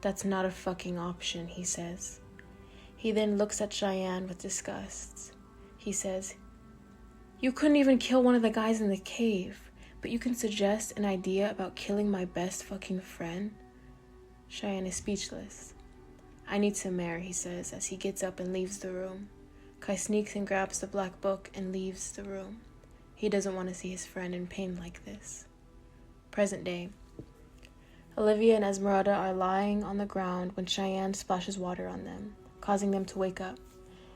That's not a fucking option, he says. He then looks at Cheyenne with disgust. He says, you couldn't even kill one of the guys in the cave, but you can suggest an idea about killing my best fucking friend? Cheyenne is speechless. I need some air, he says, as he gets up and leaves the room. Kai sneaks and grabs the black book and leaves the room. He doesn't want to see his friend in pain like this. Present day. Olivia and Esmeralda are lying on the ground when Cheyenne splashes water on them, causing them to wake up.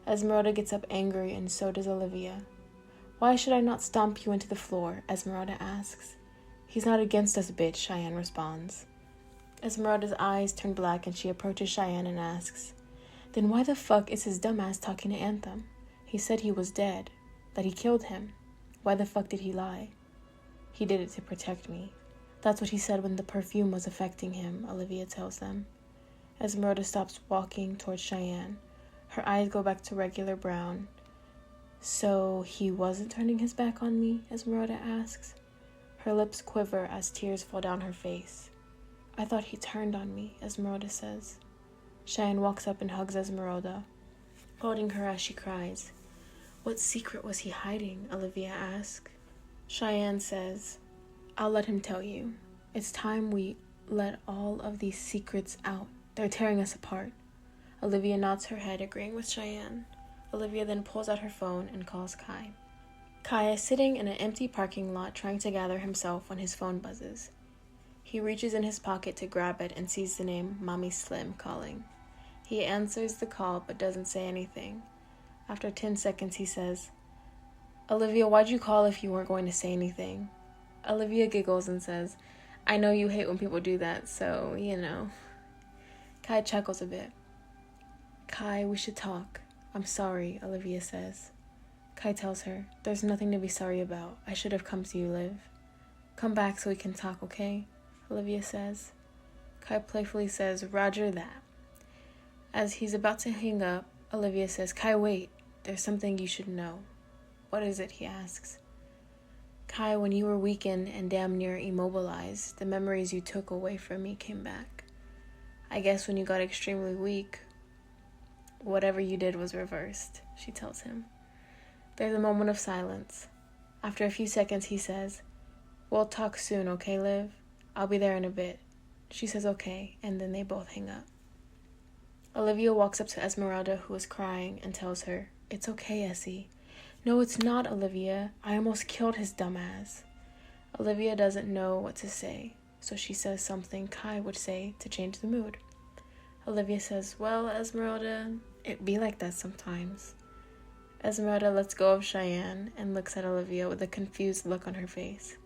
Esmeralda gets up angry, and so does Olivia. Why should I not stomp you into the floor? Esmeralda asks. He's not against us, bitch, Cheyenne responds. Esmeralda's eyes turn black, and she approaches Cheyenne and asks, then why the fuck is his dumbass talking to Anthem? He said he was dead, that he killed him. Why the fuck did he lie? He did it to protect me. That's what he said when the perfume was affecting him, Olivia tells them. Esmeralda stops walking towards Cheyenne. Her eyes go back to regular brown. So he wasn't turning his back on me? Esmeralda asks. Her lips quiver as tears fall down her face. I thought he turned on me, Esmeralda says. Cheyenne walks up and hugs Esmeralda, holding her as she cries. What secret was he hiding? Olivia asks. Cheyenne says, I'll let him tell you. It's time we let all of these secrets out. They're tearing us apart. Olivia nods her head, agreeing with Cheyenne. Olivia then pulls out her phone and calls Kai. Kai is sitting in an empty parking lot trying to gather himself when his phone buzzes. He reaches in his pocket to grab it and sees the name Mommy Slim calling. He answers the call but doesn't say anything. After 10 seconds, he says, Olivia, why'd you call if you weren't going to say anything? Olivia giggles and says, I know you hate when people do that, so, you know. Kai chuckles a bit. Kai, we should talk. I'm sorry, Olivia says. Kai tells her, there's nothing to be sorry about. I should have come to you, Liv. Come back so we can talk, okay? Olivia says. Kai playfully says, Roger that. As he's about to hang up, Olivia says, Kai, wait. there's something you should know. What is it, he asks. Kai, when you were weakened and damn near immobilized, the memories you took away from me came back. I guess when you got extremely weak, whatever you did was reversed, she tells him. There's a moment of silence. After a few seconds, he says, we'll talk soon, okay, Liv? I'll be there in a bit. She says okay, and then they both hang up. Olivia walks up to Esmeralda, who is crying, and tells her, It's okay, Essie. No, it's not, Olivia. I almost killed his dumb ass. Olivia doesn't know what to say, so she says something Kai would say to change the mood. Olivia says, well, Esmeralda, it be like that sometimes. Esmeralda lets go of Cheyenne and looks at Olivia with a confused look on her face.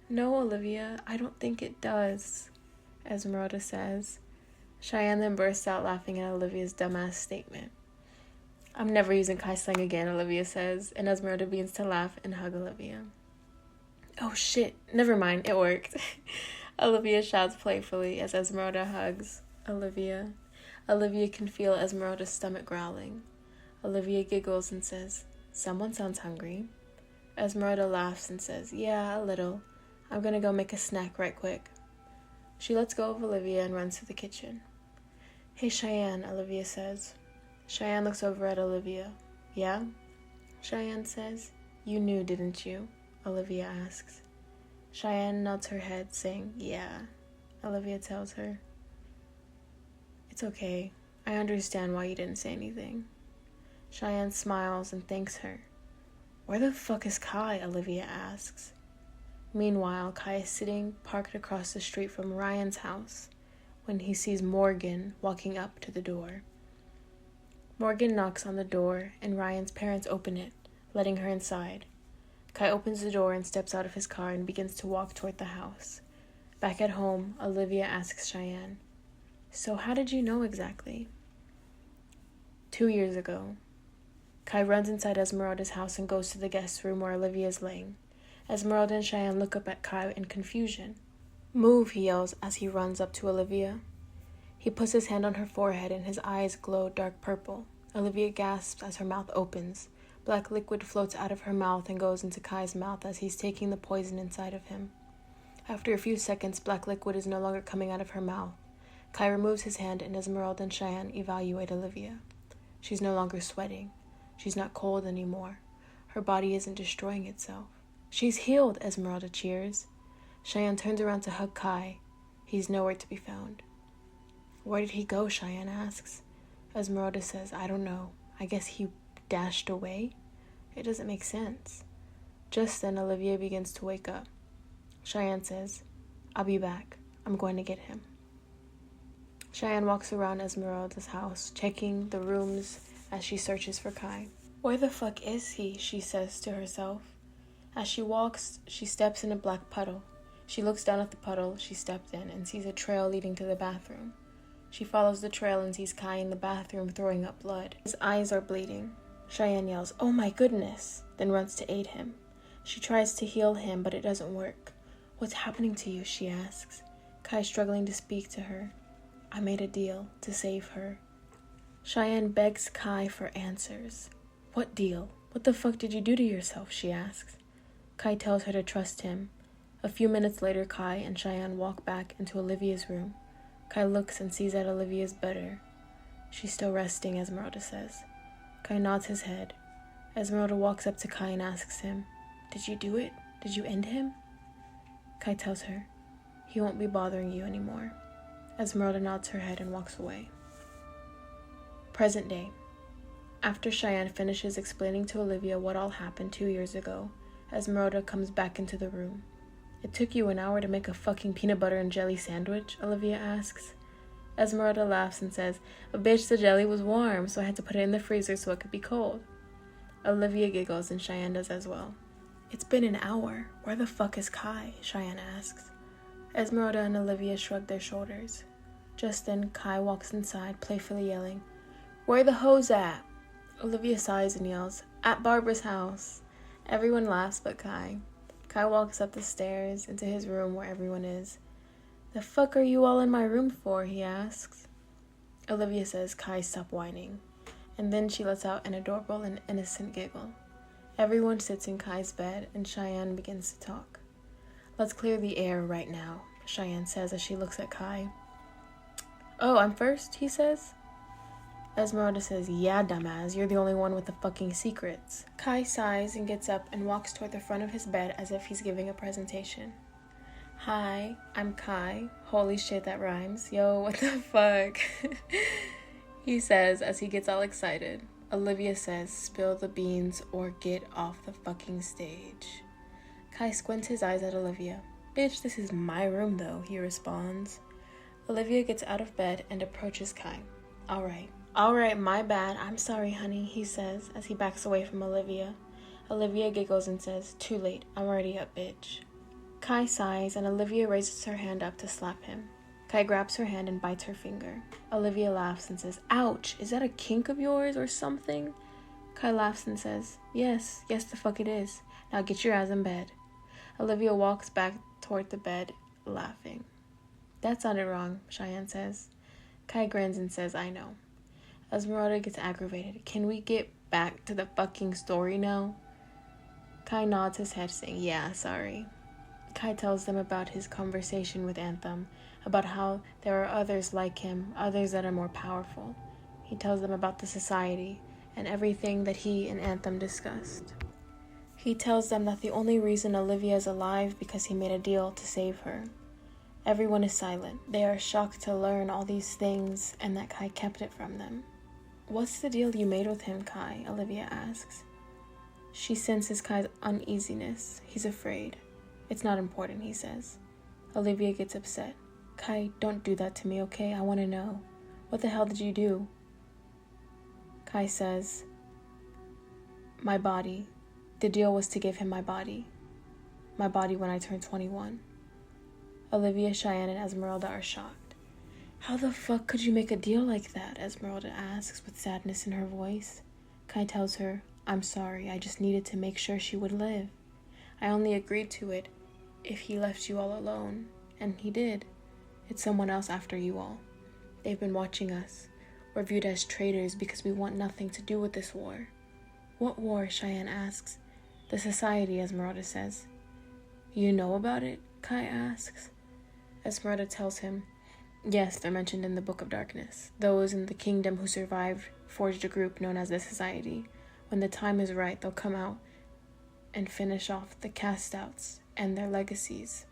No, Olivia, I don't think it does, Esmeralda says. Cheyenne then bursts out laughing at Olivia's dumbass statement. I'm never using Kai slang again, Olivia says, and Esmeralda begins to laugh and hug Olivia. Oh shit, never mind, it worked. Olivia shouts playfully as Esmeralda hugs Olivia. Olivia can feel Esmeralda's stomach growling. Olivia giggles and says, Someone sounds hungry. Esmeralda laughs and says, Yeah, a little. I'm gonna go make a snack right quick. She lets go of Olivia and runs to the kitchen. Hey, Cheyenne, Olivia says. Cheyenne looks over at Olivia. Yeah? Cheyenne says. You knew, didn't you? Olivia asks. Cheyenne nods her head, saying, Yeah. Olivia tells her, It's okay. I understand why you didn't say anything. Cheyenne smiles and thanks her. Where the fuck is Kai? Olivia asks. Meanwhile, Kai is sitting parked across the street from Ryan's house when he sees Morgan walking up to the door. Morgan knocks on the door, and Ryan's parents open it, letting her inside. Kai opens the door and steps out of his car and begins to walk toward the house. Back at home, Olivia asks Cheyenne, So how did you know exactly? 2 years ago. Kai runs inside Esmeralda's house and goes to the guest room where Olivia is laying. Esmeralda and Cheyenne look up at Kai in confusion. Move, he yells as he runs up to Olivia. He puts his hand on her forehead and his eyes glow dark purple. Olivia gasps as her mouth opens. Black liquid floats out of her mouth and goes into Kai's mouth as he's taking the poison inside of him. After a few seconds, black liquid is no longer coming out of her mouth. Kai removes his hand and Esmeralda and Cheyenne evaluate Olivia. She's no longer sweating. She's not cold anymore. Her body isn't destroying itself. She's healed, Esmeralda cheers. Cheyenne turns around to hug Kai. He's nowhere to be found. Where did he go? Cheyenne asks. Esmeralda says, I don't know. I guess he dashed away? It doesn't make sense. Just then, Olivia begins to wake up. Cheyenne says, I'll be back. I'm going to get him. Cheyenne walks around Esmeralda's house, checking the rooms as she searches for Kai. Where the fuck is he? She says to herself. As she walks, she steps in a black puddle. She looks down at the puddle she stepped in and sees a trail leading to the bathroom. She follows the trail and sees Kai in the bathroom throwing up blood. His eyes are bleeding. Cheyenne yells, Oh my goodness, then runs to aid him. She tries to heal him, but it doesn't work. What's happening to you? She asks. Kai struggling to speak to her. I made a deal to save her. Cheyenne begs Kai for answers. What deal? What the fuck did you do to yourself? She asks. Kai tells her to trust him. A few minutes later, Kai and Cheyenne walk back into Olivia's room. Kai looks and sees that Olivia's better. She's still resting, Esmeralda says. Kai nods his head. Esmeralda walks up to Kai and asks him, Did you do it? Did you end him? Kai tells her, He won't be bothering you anymore. Esmeralda nods her head and walks away. Present day. After Cheyenne finishes explaining to Olivia what all happened 2 years ago, Esmeralda comes back into the room. It took you an hour to make a fucking peanut butter and jelly sandwich? Olivia asks. Esmeralda laughs and says, Bitch, the jelly was warm, so I had to put it in the freezer so it could be cold. Olivia giggles and Cheyenne does as well. It's been an hour. Where the fuck is Kai? Cheyenne asks. Esmeralda and Olivia shrug their shoulders. Just then, Kai walks inside, playfully yelling, Where the hoes at? Olivia sighs and yells, At Barbara's house. Everyone laughs but Kai. Kai walks up the stairs into his room where everyone is. The fuck are you all in my room for? He asks. Olivia says, Kai, stop whining. and then she lets out an adorable and innocent giggle. Everyone sits in Kai's bed, and Cheyenne begins to talk. "Let's clear the air right now," Cheyenne says as she looks at Kai. "Oh, I'm first," he says. Esmeralda says, "Yeah, dumbass, you're the only one with the fucking secrets." Kai sighs and gets up and walks toward the front of his bed as if he's giving a presentation. "Hi, I'm Kai. Holy shit, that rhymes. Yo, what the fuck?" he says as he gets all excited. Olivia says, "Spill the beans or get off the fucking stage." Kai squints his eyes at Olivia. "Bitch, this is my room though," he responds. Olivia gets out of bed and approaches Kai. All right, my bad. I'm sorry, honey," he says as he backs away from Olivia. Olivia giggles and says, "Too late. I'm already up, bitch." Kai sighs and Olivia raises her hand up to slap him. Kai grabs her hand and bites her finger. Olivia laughs and says, "Ouch, is that a kink of yours or something?" Kai laughs and says, Yes, the fuck it is. Now get your ass in bed." Olivia walks back toward the bed, laughing. "That sounded wrong," Cheyenne says. Kai grins and says, "I know." Esmeralda gets aggravated. "Can we get back to the fucking story now?" Kai nods his head, saying, "Yeah, sorry." Kai tells them about his conversation with Anthem, about how there are others like him, others that are more powerful. He tells them about the society and everything that he and Anthem discussed. He tells them that the only reason Olivia is alive because he made a deal to save her. Everyone is silent. They are shocked to learn all these things and that Kai kept it from them. "What's the deal you made with him, Kai?" Olivia asks. She senses Kai's uneasiness. He's afraid. "It's not important," he says. Olivia gets upset. "Kai, don't do that to me, okay? I want to know. What the hell did you do?" Kai says, "My body. The deal was to give him my body. My body when I turned 21. Olivia, Cheyenne, and Esmeralda are shocked. "How the fuck could you make a deal like that?" Esmeralda asks with sadness in her voice. Kai tells her, "I'm sorry, I just needed to make sure she would live. I only agreed to it if he left you all alone, and he did. It's someone else after you all. They've been watching us. We're viewed as traitors because we want nothing to do with this war." "What war?" Cheyenne asks. "The society," Esmeralda says. "You know about it?" Kai asks. Esmeralda tells him, "Yes, they're mentioned in the Book of Darkness. Those in the kingdom who survived forged a group known as the Society. When the time is right, they'll come out and finish off the cast-outs and their legacies.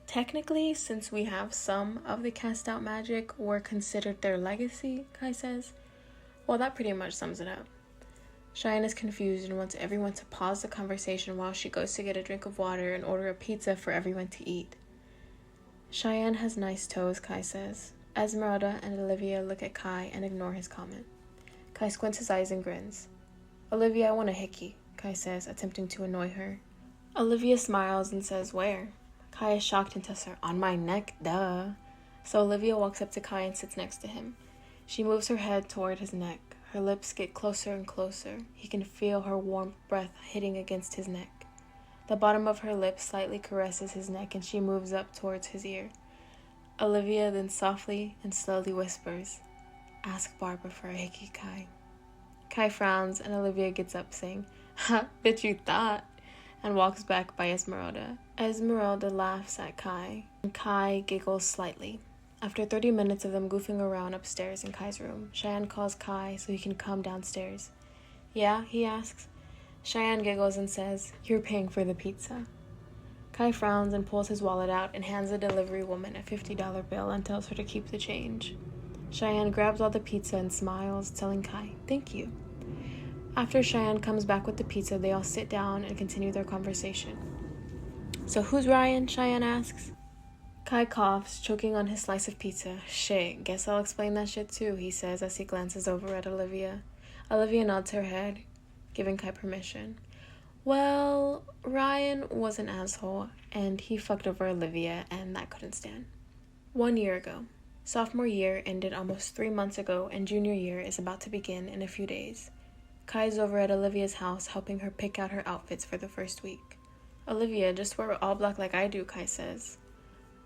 Technically, since we have some of the cast-out magic, we're considered their legacy," Kai says. Well, that pretty much sums it up. Cheyenne is confused and wants everyone to pause the conversation while she goes to get a drink of water and order a pizza for everyone to eat. Cheyenne has nice toes, Kai says. Esmeralda and Olivia look at Kai and ignore his comment. Kai squints his eyes and grins. "Olivia, I want a hickey," Kai says, attempting to annoy her. Olivia smiles and says, "Where?" Kai is shocked and tells her, "On my neck, duh." So Olivia walks up to Kai and sits next to him. She moves her head toward his neck. Her lips get closer and closer. He can feel her warm breath hitting against his neck. The bottom of her lips slightly caresses his neck and she moves up towards his ear. Olivia then softly and slowly whispers, "Ask Barbara for a hickey, Kai." Kai frowns and Olivia gets up saying, "Ha, bet you thought," and walks back by Esmeralda. Esmeralda laughs at Kai, and Kai giggles slightly. After 30 minutes of them goofing around upstairs in Kai's room, Cheyenne calls Kai so he can come downstairs. "Yeah?" he asks. Cheyenne giggles and says, "You're paying for the pizza." Kai frowns and pulls his wallet out and hands the delivery woman a $50 bill and tells her to keep the change. Cheyenne grabs all the pizza and smiles, telling Kai, "Thank you." After Cheyenne comes back with the pizza, they all sit down and continue their conversation. "So who's Ryan?" Cheyenne asks. Kai coughs, choking on his slice of pizza. "Shit, guess I'll explain that shit too," he says as he glances over at Olivia. Olivia nods her head, giving Kai permission. "Well, Ryan was an asshole, and he fucked over Olivia, and that couldn't stand. 1 year ago. Sophomore year ended almost 3 months ago, and junior year is about to begin in a few days. Kai's over at Olivia's house helping her pick out her outfits for the first week. Olivia, just wear all black like I do," Kai says.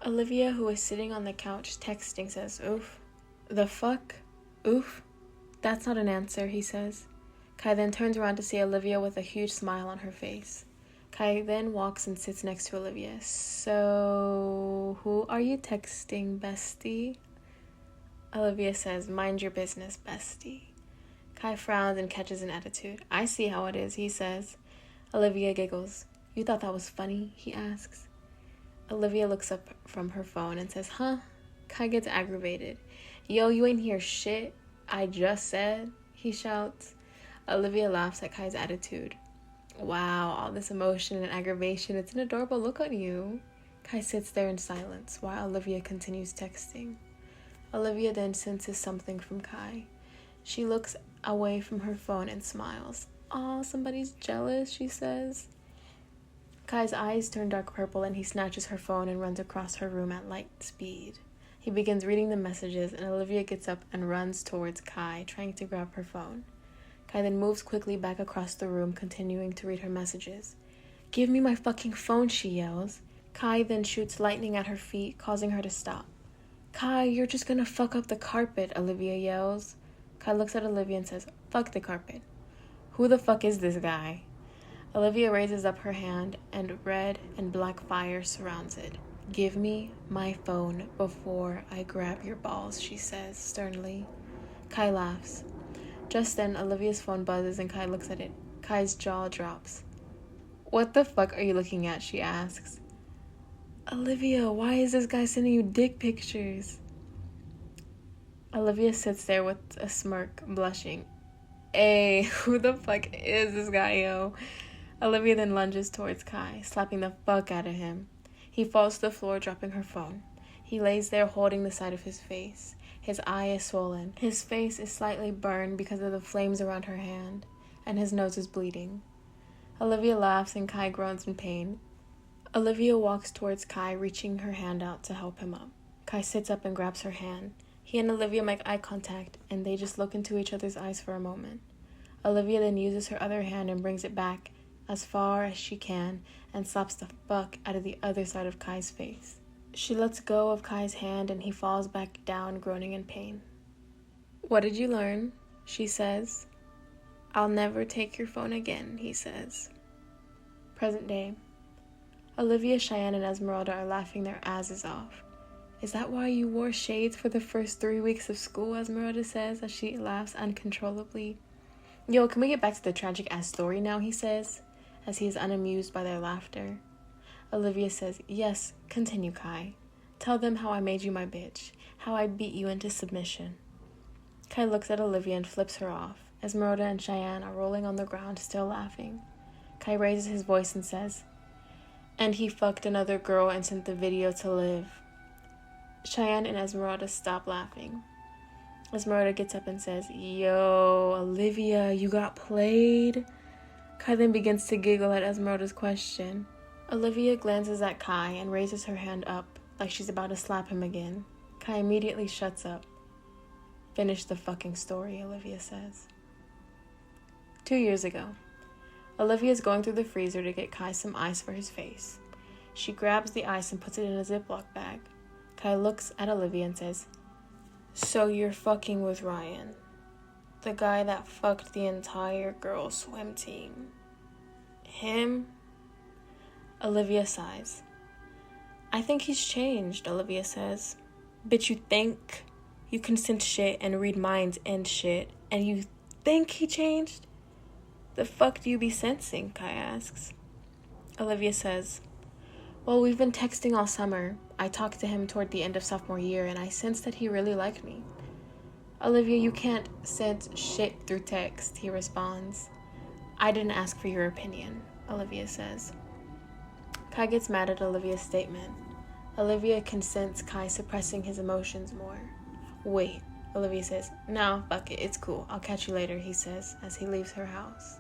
Olivia, who is sitting on the couch texting, says, "Oof." "The fuck? Oof?" That's not an answer, he says. Kai then turns around to see Olivia with a huge smile on her face. Kai then walks and sits next to Olivia. So, who are you texting, bestie? Olivia says, mind your business, bestie. Kai frowns and catches an attitude. I see how it is, he says. Olivia giggles. You thought that was funny? He asks. Olivia looks up from her phone and says, huh? Kai gets aggravated. Yo, you ain't hear shit I just said, he shouts. Olivia laughs at Kai's attitude. Wow, all this emotion and aggravation, it's an adorable look on you. Kai sits there in silence while Olivia continues texting. Olivia then senses something from Kai. She looks away from her phone and smiles. Aw, somebody's jealous, she says. Kai's eyes turn dark purple and he snatches her phone and runs across her room at light speed. He begins reading the messages and Olivia gets up and runs towards Kai, trying to grab her phone. Kai then moves quickly back across the room, continuing to read her messages. Give me my fucking phone, she yells. Kai then shoots lightning at her feet, causing her to stop. Kai, you're just gonna fuck up the carpet, Olivia yells. Kai looks at Olivia and says, fuck the carpet. Who the fuck is this guy? Olivia raises up her hand and red and black fire surrounds it. Give me my phone before I grab your balls, she says sternly. Kai laughs. Just then, Olivia's phone buzzes and Kai looks at it. Kai's jaw drops. What the fuck are you looking at? She asks. Olivia, why is this guy sending you dick pictures? Olivia sits there with a smirk, blushing. Hey, who the fuck is this guy, yo? Olivia then lunges towards Kai, slapping the fuck out of him. He falls to the floor, dropping her phone. He lays there holding the side of his face. His eye is swollen. His face is slightly burned because of the flames around her hand, and his nose is bleeding. Olivia laughs and Kai groans in pain. Olivia walks towards Kai, reaching her hand out to help him up. Kai sits up and grabs her hand. He and Olivia make eye contact, and they just look into each other's eyes for a moment. Olivia then uses her other hand and brings it back as far as she can and slaps the fuck out of the other side of Kai's face. She lets go of Kai's hand and he falls back down, groaning in pain. What did you learn? She says. I'll never take your phone again, he says. Present day. Olivia, Cheyenne, and Esmeralda are laughing their asses off. Is that why you wore shades for the first 3 weeks of school? Esmeralda says as she laughs uncontrollably. Yo, can we get back to the tragic-ass story now, he says, as he is unamused by their laughter. Olivia says, yes, continue, Kai. Tell them how I made you my bitch, how I beat you into submission. Kai looks at Olivia and flips her off. Esmeralda and Cheyenne are rolling on the ground, still laughing. Kai raises his voice and says, and he fucked another girl and sent the video to Liv. Cheyenne and Esmeralda stop laughing. Esmeralda gets up and says, yo, Olivia, you got played? Kai then begins to giggle at Esmeralda's question. Olivia glances at Kai and raises her hand up like she's about to slap him again. Kai immediately shuts up. Finish the fucking story, Olivia says. 2 years ago, Olivia is going through the freezer to get Kai some ice for his face. She grabs the ice and puts it in a Ziploc bag. Kai looks at Olivia and says, so you're fucking with Ryan, the guy that fucked the entire girls' swim team. Him? Olivia sighs. I think he's changed, Olivia says. Bitch, you think? You can sense shit and read minds and shit, and you think he changed? The fuck do you be sensing? Kai asks. Olivia says, well, we've been texting all summer. I talked to him toward the end of sophomore year, and I sensed that he really liked me. Olivia, you can't sense shit through text, he responds. I didn't ask for your opinion, Olivia says. Kai gets mad at Olivia's statement. Olivia can sense Kai suppressing his emotions more. Wait, Olivia says. No, fuck it, it's cool. I'll catch you later, he says, as he leaves her house.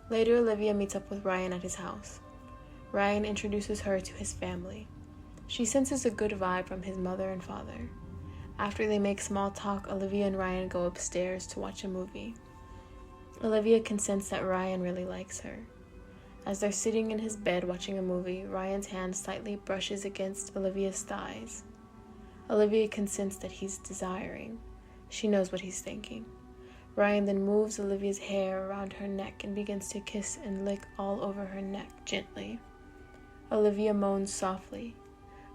Later, Olivia meets up with Ryan at his house. Ryan introduces her to his family. She senses a good vibe from his mother and father. After they make small talk, Olivia and Ryan go upstairs to watch a movie. Olivia can sense that Ryan really likes her. As they're sitting in his bed watching a movie, Ryan's hand slightly brushes against Olivia's thighs. Olivia can sense that he's desiring. She knows what he's thinking. Ryan then moves Olivia's hair around her neck and begins to kiss and lick all over her neck gently. Olivia moans softly.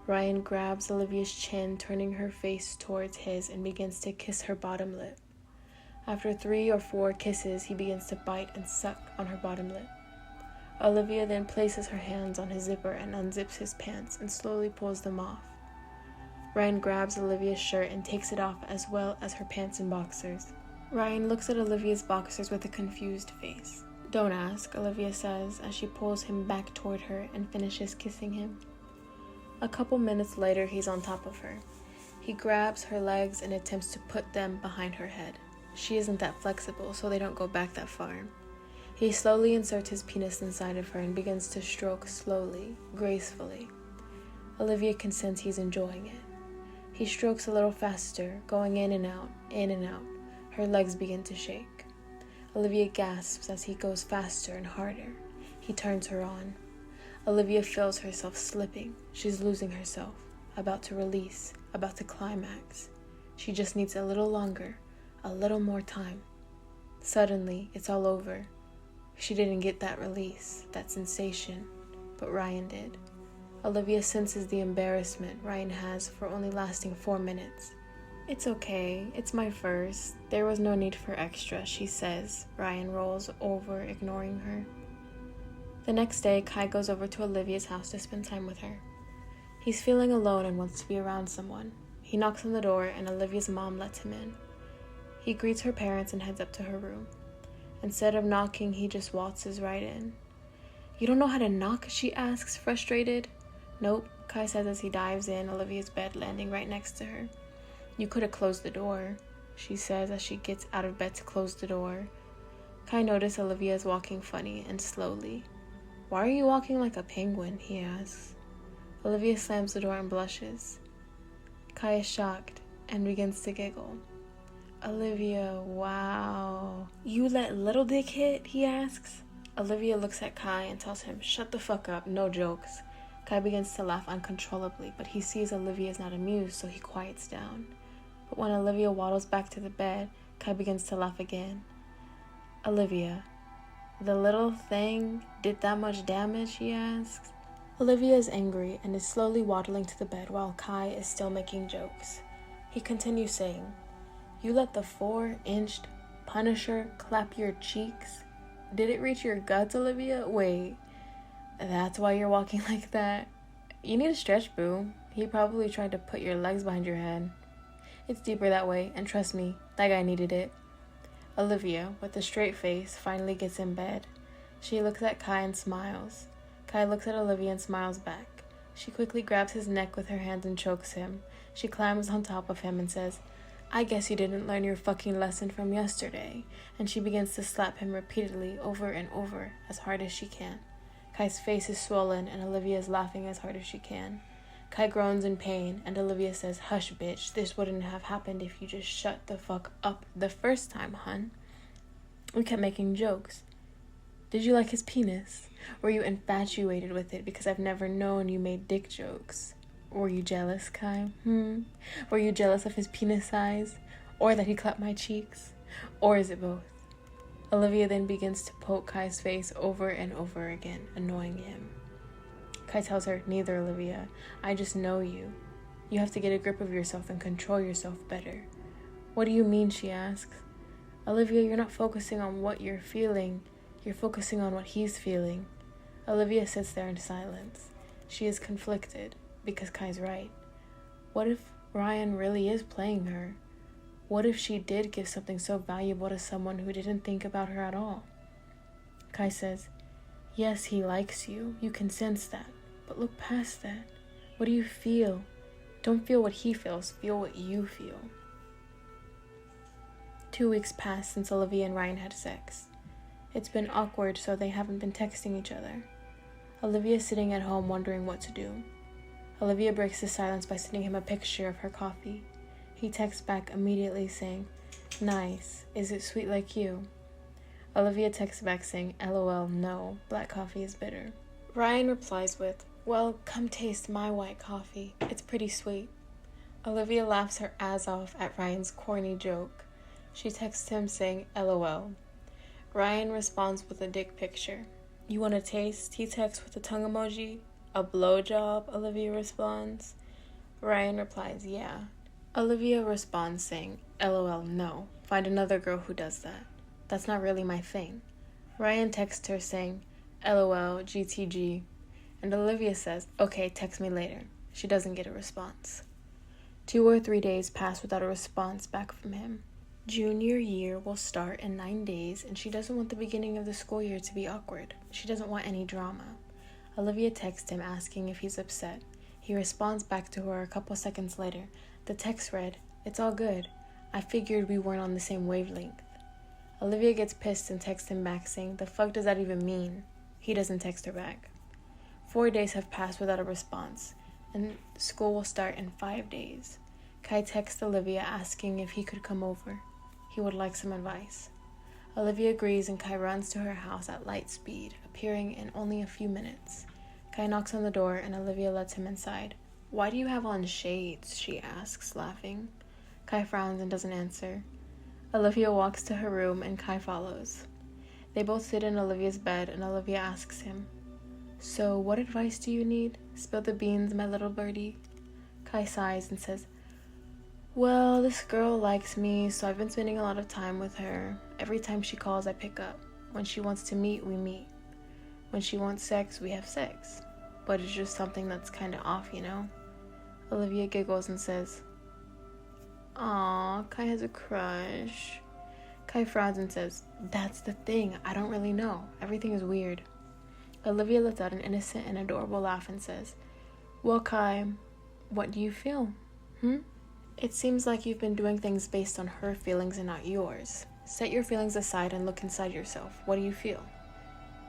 Ryan grabs Olivia's chin, turning her face towards his, and begins to kiss her bottom lip. After 3 or 4 kisses, he begins to bite and suck on her bottom lip. Olivia then places her hands on his zipper and unzips his pants and slowly pulls them off. Ryan grabs Olivia's shirt and takes it off, as well as her pants and boxers. Ryan looks at Olivia's boxers with a confused face. "Don't ask," Olivia says as she pulls him back toward her and finishes kissing him. A couple minutes later, he's on top of her. He grabs her legs and attempts to put them behind her head. She isn't that flexible, so they don't go back that far. He slowly inserts his penis inside of her and begins to stroke slowly, gracefully. Olivia can sense he's enjoying it. He strokes a little faster, going in and out, in and out. Her legs begin to shake. Olivia gasps as he goes faster and harder. He turns her on. Olivia feels herself slipping. She's losing herself, about to release, about to climax. She just needs a little longer, a little more time. Suddenly, it's all over. She didn't get that release, that sensation, but Ryan did. Olivia senses the embarrassment Ryan has for only lasting 4 minutes. "It's okay, it's my first. There was no need for extra," she says. Ryan rolls over, ignoring her. The next day, Kai goes over to Olivia's house to spend time with her. He's feeling alone and wants to be around someone. He knocks on the door and Olivia's mom lets him in. He greets her parents and heads up to her room. Instead of knocking, he just waltzes right in. "You don't know how to knock?" she asks, frustrated. "Nope," Kai says as he dives in Olivia's bed, landing right next to her. "You could have closed the door," she says as she gets out of bed to close the door. Kai notices Olivia is walking funny and slowly. "Why are you walking like a penguin?" he asks. Olivia slams the door and blushes. Kai is shocked and begins to giggle. "Olivia, wow. You let Little Dick hit?" he asks. Olivia looks at Kai and tells him, "Shut the fuck up, no jokes." Kai begins to laugh uncontrollably, but he sees Olivia is not amused, so he quiets down. But when Olivia waddles back to the bed, Kai begins to laugh again. "Olivia, the little thing did that much damage?" he asks. Olivia is angry and is slowly waddling to the bed while Kai is still making jokes. He continues saying, "You let the 4-inched Punisher clap your cheeks? Did it reach your guts, Olivia? Wait, that's why you're walking like that? You need a stretch, boo. He probably tried to put your legs behind your head. It's deeper that way, and trust me, that guy needed it." Olivia, with a straight face, finally gets in bed. She looks at Kai and smiles. Kai looks at Olivia and smiles back. She quickly grabs his neck with her hands and chokes him. She climbs on top of him and says, "I guess you didn't learn your fucking lesson from yesterday," and she begins to slap him repeatedly over and over as hard as she can. Kai's face is swollen and Olivia is laughing as hard as she can. Kai groans in pain and Olivia says, "Hush, bitch, this wouldn't have happened if you just shut the fuck up the first time, hun. We kept making jokes. Did you like his penis? Were you infatuated with it because I've never known you made dick jokes? Were you jealous, Kai? Were you jealous of his penis size? Or that he clapped my cheeks? Or is it both?" Olivia then begins to poke Kai's face over and over again, annoying him. Kai tells her, "Neither, Olivia. I just know you. You have to get a grip of yourself and control yourself better." "What do you mean?" she asks. "Olivia, you're not focusing on what you're feeling. You're focusing on what he's feeling." Olivia sits there in silence. She is conflicted, because Kai's right. What if Ryan really is playing her? What if she did give something so valuable to someone who didn't think about her at all? Kai says, "Yes, he likes you. You can sense that. But look past that. What do you feel? Don't feel what he feels. Feel what you feel." 2 weeks pass since Olivia and Ryan had sex. It's been awkward, so they haven't been texting each other. Olivia is sitting at home wondering what to do. Olivia breaks the silence by sending him a picture of her coffee. He texts back immediately saying, "Nice. Is it sweet like you?" Olivia texts back saying, "LOL, no. Black coffee is bitter." Ryan replies with, "Well, come taste my white coffee. It's pretty sweet." Olivia laughs her ass off at Ryan's corny joke. She texts him saying LOL. Ryan responds with a dick picture. You want a taste? He texts with a tongue emoji. A blowjob, Olivia responds. Ryan replies, yeah. Olivia responds saying, LOL, no. Find another girl who does that. That's not really my thing. Ryan texts her saying, LOL, GTG. And Olivia says, okay, text me later. She doesn't get a response. 2 or 3 days pass without a response back from him. Junior year will start in 9 days, and she doesn't want the beginning of the school year to be awkward. She doesn't want any drama. Olivia texts him asking if he's upset. He responds back to her a couple seconds later. The text read, it's all good. I figured we weren't on the same wavelength. Olivia gets pissed and texts him back saying, the fuck does that even mean? He doesn't text her back. 4 days have passed without a response, and school will start in 5 days. Kai texts Olivia asking if he could come over. He would like some advice. Olivia agrees and Kai runs to her house at light speed, appearing in only a few minutes. Kai knocks on the door and Olivia lets him inside. Why do you have on shades? She asks, laughing. Kai frowns and doesn't answer. Olivia walks to her room and Kai follows. They both sit in Olivia's bed and Olivia asks him, so what advice do you need? Spill the beans, my little birdie. Kai sighs and says, well, this girl likes me, so I've been spending a lot of time with her. Every time she calls, I pick up. When she wants to meet, we meet. When she wants sex, we have sex. But it's just something that's kind of off, you know? Olivia giggles and says, aw, Kai has a crush. Kai frowns and says, that's the thing, I don't really know. Everything is weird. Olivia lets out an innocent and adorable laugh and says, well, Kai, what do you feel? It seems like you've been doing things based on her feelings and not yours. Set your feelings aside and look inside yourself. What do you feel?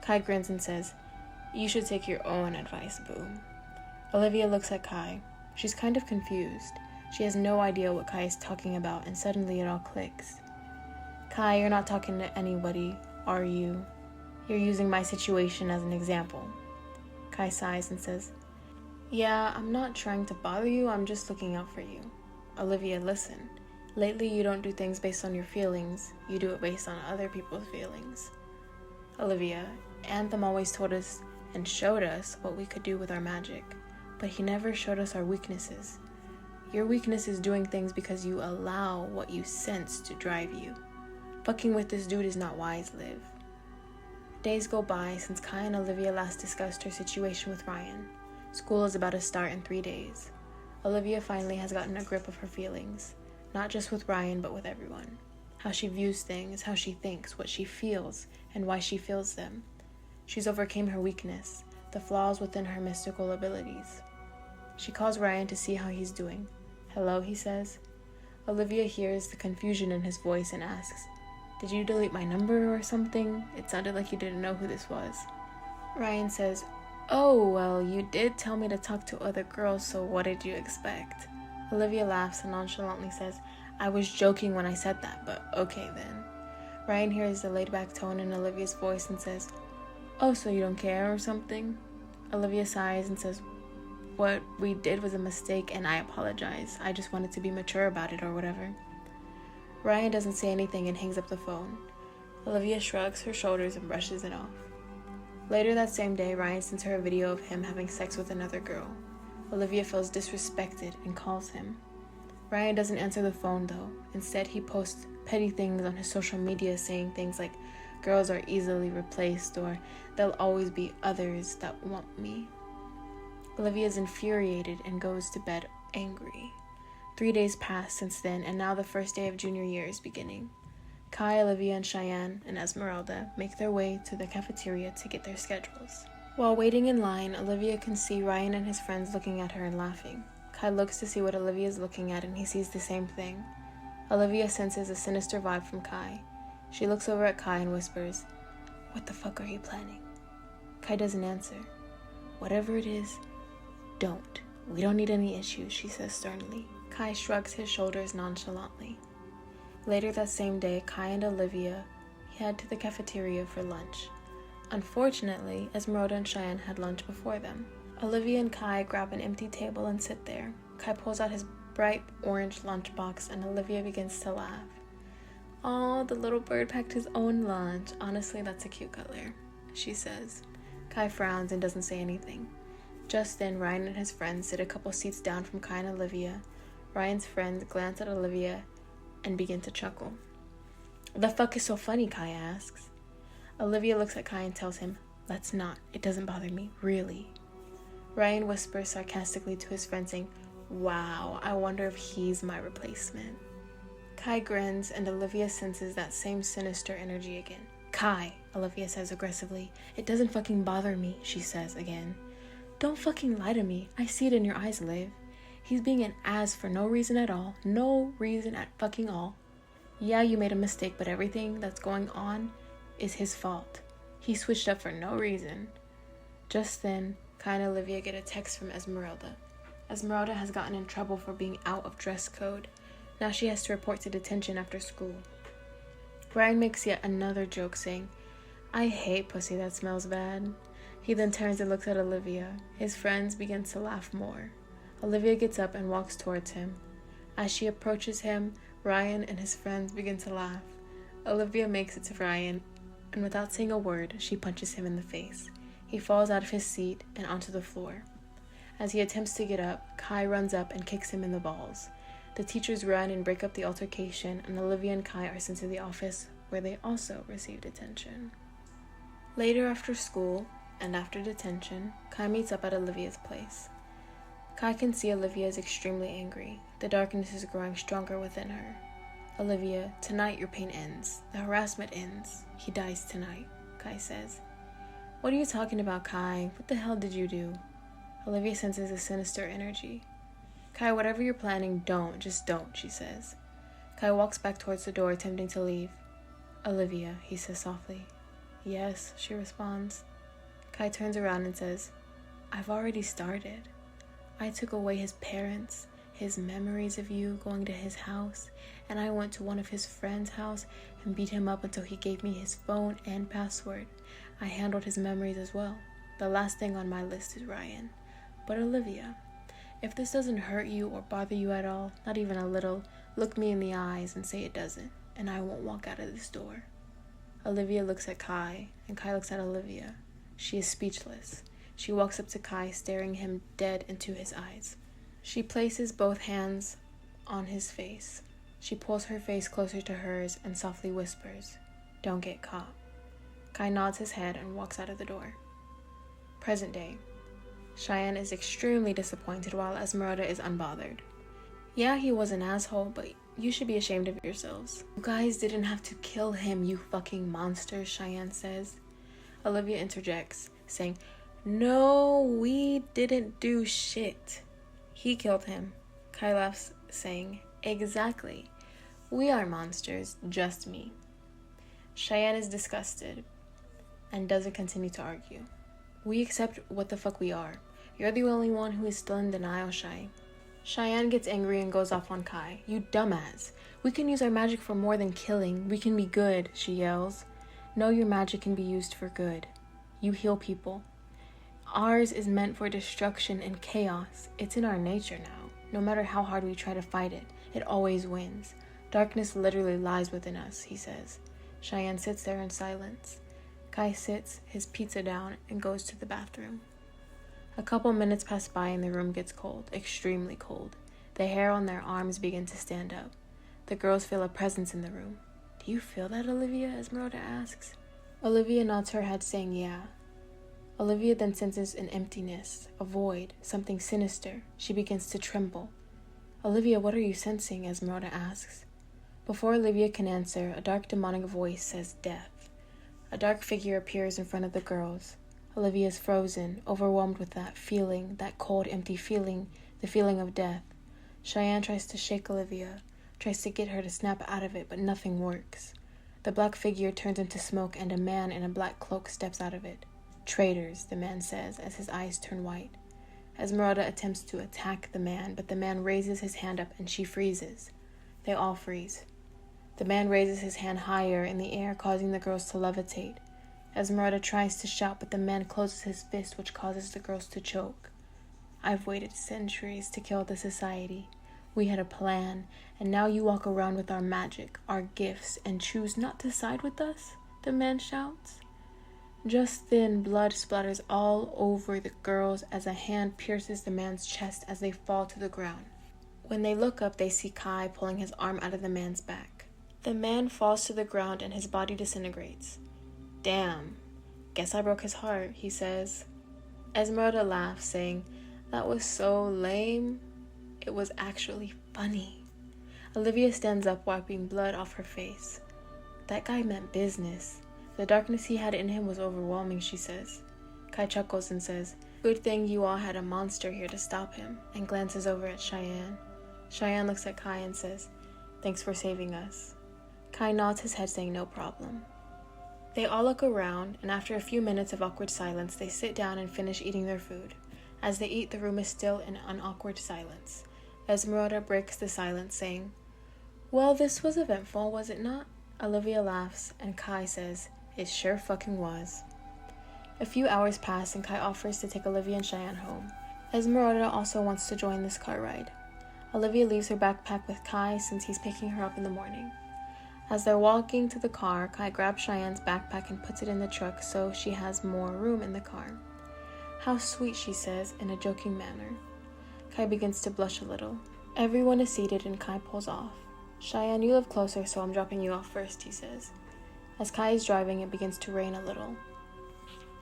Kai grins and says, you should take your own advice, boo. Olivia looks at Kai. She's kind of confused. She has no idea what Kai is talking about, and suddenly it all clicks. Kai, you're not talking to anybody, are you? You're using my situation as an example. Kai sighs and says, yeah, I'm not trying to bother you, I'm just looking out for you. Olivia, listen. Lately you don't do things based on your feelings, you do it based on other people's feelings. Olivia, Anthem always told us and showed us what we could do with our magic, but he never showed us our weaknesses. Your weakness is doing things because you allow what you sense to drive you. Fucking with this dude is not wise, Liv. Days go by since Kai and Olivia last discussed her situation with Ryan. School is about to start in 3 days. Olivia finally has gotten a grip of her feelings, not just with Ryan but with everyone. How she views things, how she thinks, what she feels, and why she feels them. She's overcame her weakness, the flaws within her mystical abilities. She calls Ryan to see how he's doing. Hello, he says. Olivia hears the confusion in his voice and asks, did you delete my number or something? It sounded like you didn't know who this was. Ryan says, oh, well, you did tell me to talk to other girls, so what did you expect? Olivia laughs and nonchalantly says, I was joking when I said that, but okay then. Ryan hears the laid-back tone in Olivia's voice and says, oh, so you don't care or something? Olivia sighs and says, what we did was a mistake and I apologize. I just wanted to be mature about it or whatever. Ryan doesn't say anything and hangs up the phone. Olivia shrugs her shoulders and brushes it off. Later that same day, Ryan sends her a video of him having sex with another girl. Olivia feels disrespected and calls him. Ryan doesn't answer the phone though. Instead, he posts petty things on his social media saying things like, girls are easily replaced, or there'll always be others that want me. Olivia is infuriated and goes to bed angry. 3 days pass since then, and now the first day of junior year is beginning. Kai, Olivia, and Cheyenne and Esmeralda make their way to the cafeteria to get their schedules. While waiting in line, Olivia can see Ryan and his friends looking at her and laughing. Kai looks to see what Olivia is looking at, and he sees the same thing. Olivia senses a sinister vibe from Kai. She looks over at Kai and whispers, what the fuck are you planning? Kai doesn't answer. Whatever it is, don't. We don't need any issues, she says sternly. Kai shrugs his shoulders nonchalantly. Later that same day, Kai and Olivia head to the cafeteria for lunch. Unfortunately, Esmeralda and Cheyenne had lunch before them. Olivia and Kai grab an empty table and sit there. Kai pulls out his bright orange lunchbox, and Olivia begins to laugh. "Oh, the little bird packed his own lunch. Honestly, that's a cute color," she says. Kai frowns and doesn't say anything. Just then, Ryan and his friends sit a couple seats down from Kai and Olivia. Ryan's friends glance at Olivia and begin to chuckle. "The fuck is so funny?" Kai asks. Olivia looks at Kai and tells him, "Let's not. It doesn't bother me, really." Ryan whispers sarcastically to his friend saying, "Wow, I wonder if he's my replacement." Kai grins and Olivia senses that same sinister energy again. "Kai," Olivia says aggressively. "It doesn't fucking bother me," she says again. "Don't fucking lie to me. I see it in your eyes, Liv. He's being an ass for no reason at all. No reason at fucking all. Yeah, you made a mistake, but everything that's going on is his fault. He switched up for no reason." Just then, Kai and Olivia get a text from Esmeralda. Esmeralda has gotten in trouble for being out of dress code. Now she has to report to detention after school. Ryan makes yet another joke saying, "I hate pussy that smells bad." He then turns and looks at Olivia. His friends begin to laugh more. Olivia gets up and walks towards him. As she approaches him, Ryan and his friends begin to laugh. Olivia makes it to Ryan, and without saying a word, she punches him in the face. He falls out of his seat and onto the floor. As he attempts to get up, Kai runs up and kicks him in the balls. The teachers run and break up the altercation, and Olivia and Kai are sent to the office, where they also receive detention. Later after school, and after detention, Kai meets up at Olivia's place. Kai can see Olivia is extremely angry. The darkness is growing stronger within her. "Olivia, tonight your pain ends. The harassment ends. He dies tonight," Kai says. "What are you talking about, Kai? What the hell did you do?" Olivia senses a sinister energy. "Kai, whatever you're planning, just don't," she says. Kai walks back towards the door, attempting to leave. "Olivia," he says softly. "Yes," she responds. Kai turns around and says, "I've already started. I took away his parents, his memories of you going to his house, and I went to one of his friend's house and beat him up until he gave me his phone and password. I handled his memories as well. The last thing on my list is Ryan. But Olivia, if this doesn't hurt you or bother you at all, not even a little, look me in the eyes and say it doesn't, and I won't walk out of this door." Olivia looks at Kai, and Kai looks at Olivia. She is speechless. She walks up to Kai, staring him dead into his eyes. She places both hands on his face. She pulls her face closer to hers and softly whispers, "Don't get caught." Kai nods his head and walks out of the door. Present day. Cheyenne is extremely disappointed while Esmeralda is unbothered. "Yeah, he was an asshole, but you should be ashamed of yourselves. You guys didn't have to kill him, you fucking monsters," Cheyenne says. Olivia interjects, saying, "No, we didn't do shit. He killed him." Kai laughs, saying, "Exactly. We are monsters, just me." Cheyenne is disgusted and doesn't continue to argue. "We accept what the fuck we are. You're the only one who is still in denial, Cheyenne." Cheyenne gets angry and goes off on Kai. "You dumbass. We can use our magic for more than killing. We can be good," she yells. "No, your magic can be used for good. You heal people. Ours is meant for destruction and chaos. It's in our nature now. No matter how hard we try to fight it, it always wins. Darkness literally lies within us," he says. Cheyenne sits there in silence. Kai sits his pizza down and goes to the bathroom. A couple minutes pass by and the room gets cold, extremely cold. The hair on their arms begin to stand up. The girls feel a presence in the room. "Do you feel that, Olivia?" Esmeralda asks. Olivia nods her head, saying yeah. Olivia then senses an emptiness, a void, something sinister. She begins to tremble. "Olivia, what are you sensing?" Esmeralda asks. Before Olivia can answer, a dark demonic voice says death. A dark figure appears in front of the girls. Olivia is frozen, overwhelmed with that feeling, that cold, empty feeling, the feeling of death. Cheyenne tries to shake Olivia, tries to get her to snap out of it, but nothing works. The black figure turns into smoke and a man in a black cloak steps out of it. "Traitors," the man says as his eyes turn white. Esmeralda attempts to attack the man, but the man raises his hand up and she freezes. They all freeze. The man raises his hand higher in the air, causing the girls to levitate. Esmeralda tries to shout, but the man closes his fist, which causes the girls to choke. "I've waited centuries to kill this society. We had a plan, and now you walk around with our magic, our gifts, and choose not to side with us? The man shouts. Just then, blood splatters all over the girls as a hand pierces the man's chest as they fall to the ground. When they look up, they see Kai pulling his arm out of the man's back. The man falls to the ground and his body disintegrates. Damn, guess I broke his heart, he says. Esmeralda laughs, saying, that was so lame. It was actually funny. Olivia stands up, wiping blood off her face. That guy meant business. The darkness he had in him was overwhelming, she says. Kai chuckles and says, good thing you all had a monster here to stop him, and glances over at Cheyenne. Cheyenne looks at Kai and says, thanks for saving us. Kai nods his head, saying no problem. They all look around, and after a few minutes of awkward silence, they sit down and finish eating their food. As they eat, the room is still in an awkward silence. Esmeralda breaks the silence, saying, well, this was eventful, was it not? Olivia laughs, and Kai says, it sure fucking was. A few hours pass, and Kai offers to take Olivia and Cheyenne home. Esmeralda also wants to join this car ride. Olivia leaves her backpack with Kai since he's picking her up in the morning. As they're walking to the car, Kai grabs Cheyenne's backpack and puts it in the truck so she has more room in the car. How sweet, she says, in a joking manner. Kai begins to blush a little. Everyone is seated and Kai pulls off. Cheyenne, you live closer, so I'm dropping you off first, he says. As Kai is driving, it begins to rain a little.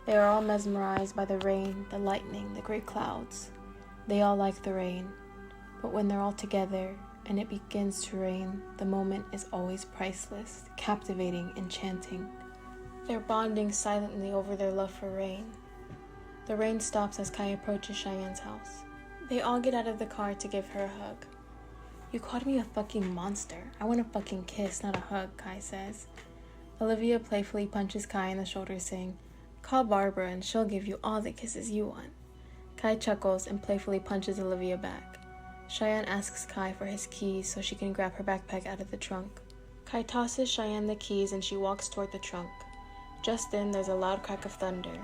They are all mesmerized by the rain, the lightning, the great clouds. They all like the rain. But when they're all together and it begins to rain, the moment is always priceless, captivating, enchanting. They're bonding silently over their love for rain. The rain stops as Kai approaches Cheyenne's house. They all get out of the car to give her a hug. You called me a fucking monster. I want a fucking kiss, not a hug, Kai says. Olivia playfully punches Kai in the shoulder, saying, call Barbara and she'll give you all the kisses you want. Kai chuckles and playfully punches Olivia back. Cheyenne asks Kai for his keys so she can grab her backpack out of the trunk. Kai tosses Cheyenne the keys and she walks toward the trunk. Just then, there's a loud crack of thunder.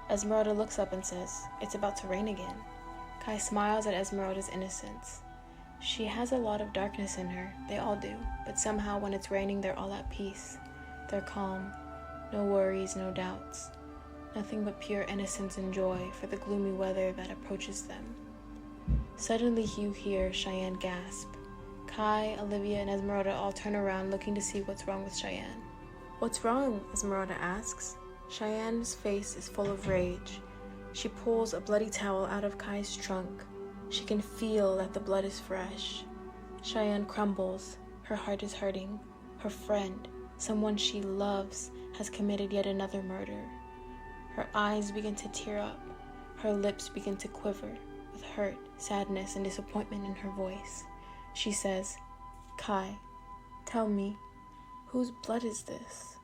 Esmeralda looks up and says, it's about to rain again. Kai smiles at Esmeralda's innocence. She has a lot of darkness in her, they all do, but somehow when it's raining they're all at peace. They're calm, no worries, no doubts. Nothing but pure innocence and joy for the gloomy weather that approaches them. Suddenly you hear Cheyenne gasp. Kai, Olivia, and Esmeralda all turn around looking to see what's wrong with Cheyenne. What's wrong? Esmeralda asks. Cheyenne's face is full of rage. She pulls a bloody towel out of Kai's trunk. She can feel that the blood is fresh. Cheyenne crumbles. Her heart is hurting. Her friend, someone she loves, has committed yet another murder. Her eyes begin to tear up. Her lips begin to quiver with hurt, sadness, and disappointment in her voice. She says, Kai, tell me, whose blood is this?